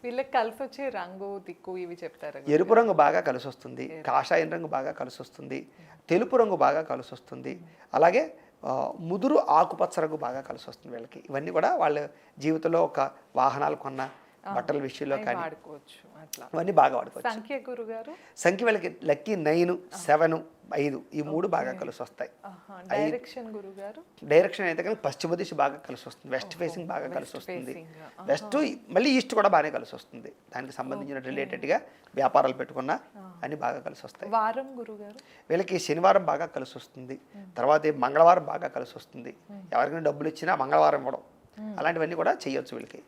[SPEAKER 1] వీళ్ళకి కలిసి వచ్చే రంగు దిక్కు ఇవి చెప్తారు.
[SPEAKER 2] ఎరుపు రంగు బాగా కలిసి వస్తుంది, కాషాయం రంగు బాగా కలిసి వస్తుంది, తెలుపు రంగు బాగా కలిసి వస్తుంది, అలాగే ముదురు ఆకుపచ్చ రంగు బాగా కలిసి వస్తుంది వీళ్ళకి. ఇవన్నీ కూడా వాళ్ళ జీవితంలో ఒక వాహనాలు కొన్న, బట్టల విషయంలో కానీ ఇవన్నీ బాగా వాడుకోవచ్చు.
[SPEAKER 1] సంఖ్య గురుగారు,
[SPEAKER 2] సంఖ్య వీళ్ళకి లక్కీ 9, 7, 5 ఈ 3 బాగా కలిసి వస్తాయి.
[SPEAKER 1] డైరెక్షన్ గురుగారు,
[SPEAKER 2] డైరెక్షన్ అయితే కనుక పశ్చిమ దిశ బాగా కలిసి వస్తుంది, వెస్ట్ ఫేసింగ్ బాగా కలిసి వస్తుంది, వెస్ట్ మళ్ళీ ఈస్ట్ కూడా బాగానే కలిసి వస్తుంది. దానికి సంబంధించిన రిలేటెడ్గా వ్యాపారాలు పెట్టుకున్నా అన్ని బాగా కలిసి వస్తాయి.
[SPEAKER 1] వారం గురుగారు,
[SPEAKER 2] వీళ్ళకి శనివారం బాగా కలిసి వస్తుంది, తర్వాత మంగళవారం బాగా కలిసి వస్తుంది. ఎవరికైనా డబ్బులు ఇచ్చినా మంగళవారం ఇవ్వడం, అలాంటివన్నీ కూడా చేయొచ్చు వీళ్ళకి.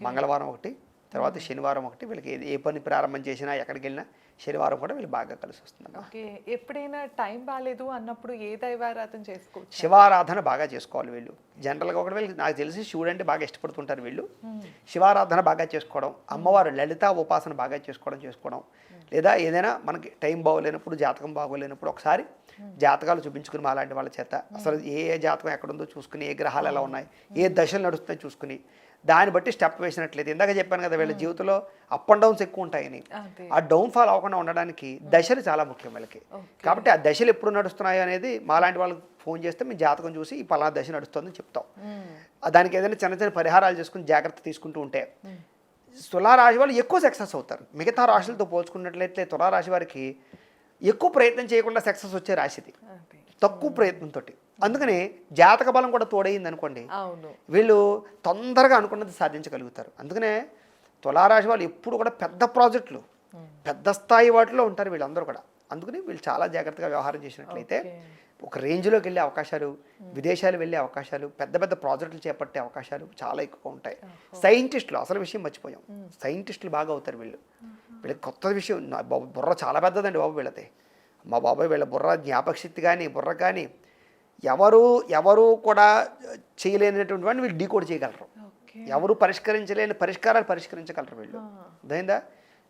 [SPEAKER 2] మంగళవారం ఒకటి, తర్వాత శనివారం ఒకటి. వీళ్ళకి ఏ పని ప్రారంభం చేసినా ఎక్కడికి వెళ్ళినా శనివారం కూడా వీళ్ళు బాగా కలిసి వస్తుంది.
[SPEAKER 1] ఎప్పుడైనా టైం బాగాలేదు అన్నప్పుడు ఏ దైవారాధన చేసుకోవచ్చు?
[SPEAKER 2] శివారాధన బాగా చేసుకోవాలి వీళ్ళు. జనరల్గా ఒకటి వీళ్ళు నాకు తెలిసి శివుడు అంటే బాగా ఇష్టపడుతుంటారు వీళ్ళు. శివారాధన బాగా చేసుకోవడం, అమ్మవారు లలితా ఉపాసన బాగా చేసుకోవడం, లేదా ఏదైనా మనకి టైం బాగోలేనప్పుడు, జాతకం బాగోలేనప్పుడు ఒకసారి జాతకాలు చూపించుకుని మా లాంటి వాళ్ళ చేత అసలు ఏ జాతకం ఎక్కడుందో చూసుకుని, ఏ గ్రహాలు ఎలా ఉన్నాయి, ఏ దశలు నడుస్తున్నాయో చూసుకుని దాన్ని బట్టి స్టెప్ వేసినట్లయితే, ఇందాక చెప్పాను కదా వీళ్ళ జీవితంలో అప్ అండ్ డౌన్స్ ఎక్కువ ఉంటాయని, ఆ డౌన్ఫాల్ అవ్వకుండా ఉండడానికి దశలు చాలా ముఖ్యం వీళ్ళకి. కాబట్టి ఆ దశలు ఎప్పుడు నడుస్తున్నాయో అనేది మాలాంటి వాళ్ళకి ఫోన్ చేస్తే మేము జాతకం చూసి ఈ పలానా దశ నడుస్తుందని చెప్తాం. దానికి ఏదైనా చిన్న పరిహారాలు చేసుకుని జాగ్రత్త తీసుకుంటూ ఉంటే తులారాశి వాళ్ళు ఎక్కువ సక్సెస్ అవుతారు. మిగతా రాశులతో పోల్చుకున్నట్లయితే తులారాశి వారికి ఎక్కువ ప్రయత్నం చేయకుండా సక్సెస్ వచ్చే రాశిది, తక్కువ ప్రయత్నంతో. అందుకని జాతక బలం కూడా తోడైంది అనుకోండి, వీళ్ళు తొందరగా అనుకున్నది సాధించగలుగుతారు. అందుకనే తులారాశి వాళ్ళు ఎప్పుడు కూడా పెద్ద ప్రాజెక్టులు, పెద్ద స్థాయి వాటిలో ఉంటారు వీళ్ళందరూ కూడా. అందుకని వీళ్ళు చాలా జాగ్రత్తగా వ్యవహారం చేసినట్లయితే ఒక రేంజ్లోకి వెళ్ళే అవకాశాలు, విదేశాలు వెళ్ళే అవకాశాలు, పెద్ద ప్రాజెక్టులు చేపట్టే అవకాశాలు చాలా ఎక్కువ ఉంటాయి. సైంటిస్టులు, అసలు విషయం మర్చిపోయాం, సైంటిస్టులు బాగా అవుతారు వీళ్ళకి కొత్త విషయం. బుర్ర చాలా పెద్దదండి బాబు వీళ్ళది. మా బాబాయ్ వీళ్ళ బుర్ర జ్ఞాపక శక్తి కానీ బుర్ర కానీ ఎవరు కూడా చేయలేనటువంటి వాడిని వీళ్ళు డీకోడ్ చేయగలరు. ఎవరు పరిష్కరించలేని పరిష్కారాలు పరిష్కరించగలరు వీళ్ళు. అదైందా?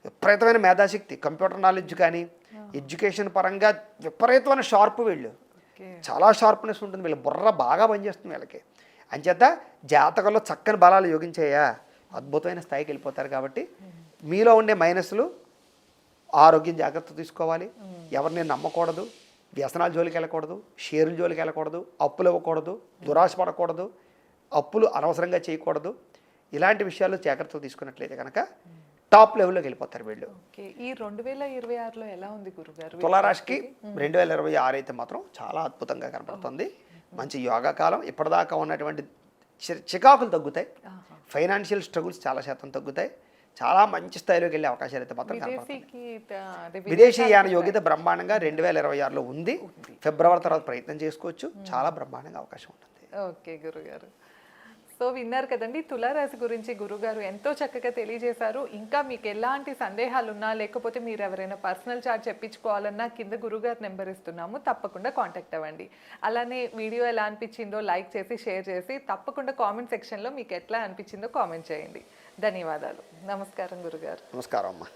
[SPEAKER 2] విపరీతమైన మేధాశక్తి, కంప్యూటర్ నాలెడ్జ్ కానీ ఎడ్యుకేషన్ పరంగా విపరీతమైన షార్ప్ వీళ్ళు, చాలా షార్ప్నెస్ ఉంటుంది వీళ్ళ బుర్ర బాగా పనిచేస్తుంది వీళ్ళకి. అంచేత జాతకంలో చక్కని బలాలు యోగించాయా అద్భుతమైన స్థాయికి వెళ్ళిపోతారు. కాబట్టి మీలో ఉండే మైనస్లు, ఆరోగ్యం జాగ్రత్త తీసుకోవాలి, ఎవరిని నమ్మకూడదు, వ్యసనాల జోలికి వెళ్ళకూడదు, షేర్ల జోలికి వెళ్ళకూడదు, అప్పులు ఇవ్వకూడదు, దురాశ పడకూడదు, అప్పులు అనవసరంగా చేయకూడదు. ఇలాంటి విషయాలు జాగ్రత్తలు తీసుకున్నట్లయితే కనుక టాప్ లెవెల్లోకి వెళ్ళిపోతారు వీళ్ళు.
[SPEAKER 1] ఈ 2026లో ఎలా ఉంది గురుగారు?
[SPEAKER 2] తులారాశికి 2026 అయితే మాత్రం చాలా అద్భుతంగా కనపడుతుంది. మంచి యోగా కాలం. ఇప్పటిదాకా ఉన్నటువంటి చికాకులు తగ్గుతాయి, ఫైనాన్షియల్ స్ట్రగుల్స్ చాలా శాతం తగ్గుతాయి, చాలా మంచి స్థాయిలోకి వెళ్ళే అవకాశాలు అయితే మాత్రం కనపడుతుంది. విదేశీయాన యోగ్యత బ్రహ్మాండంగా 2026లో ఉంది. ఫిబ్రవరి తర్వాత ప్రయత్నం చేసుకోవచ్చు, చాలా బ్రహ్మాండంగా అవకాశం ఉంటుంది.
[SPEAKER 1] ఓకే గురుగారు, సో విన్నారు కదండి, తులారాశి గురించి గురుగారు ఎంతో చక్కగా తెలియజేశారు. ఇంకా మీకు ఎలాంటి సందేహాలు ఉన్నా, లేకపోతే మీరు ఎవరైనా పర్సనల్ చార్ట్ చెప్పించుకోవాలన్నా కింద గురుగారు నెంబర్ ఇస్తున్నాము, తప్పకుండా కాంటాక్ట్ అవ్వండి. అలానే వీడియో ఎలా అనిపించిందో లైక్ చేసి షేర్ చేసి తప్పకుండా కామెంట్ సెక్షన్లో మీకు ఎట్లా అనిపించిందో కామెంట్ చేయండి. ధన్యవాదాలు. నమస్కారం గురుగారు.
[SPEAKER 2] నమస్కారం అమ్మా.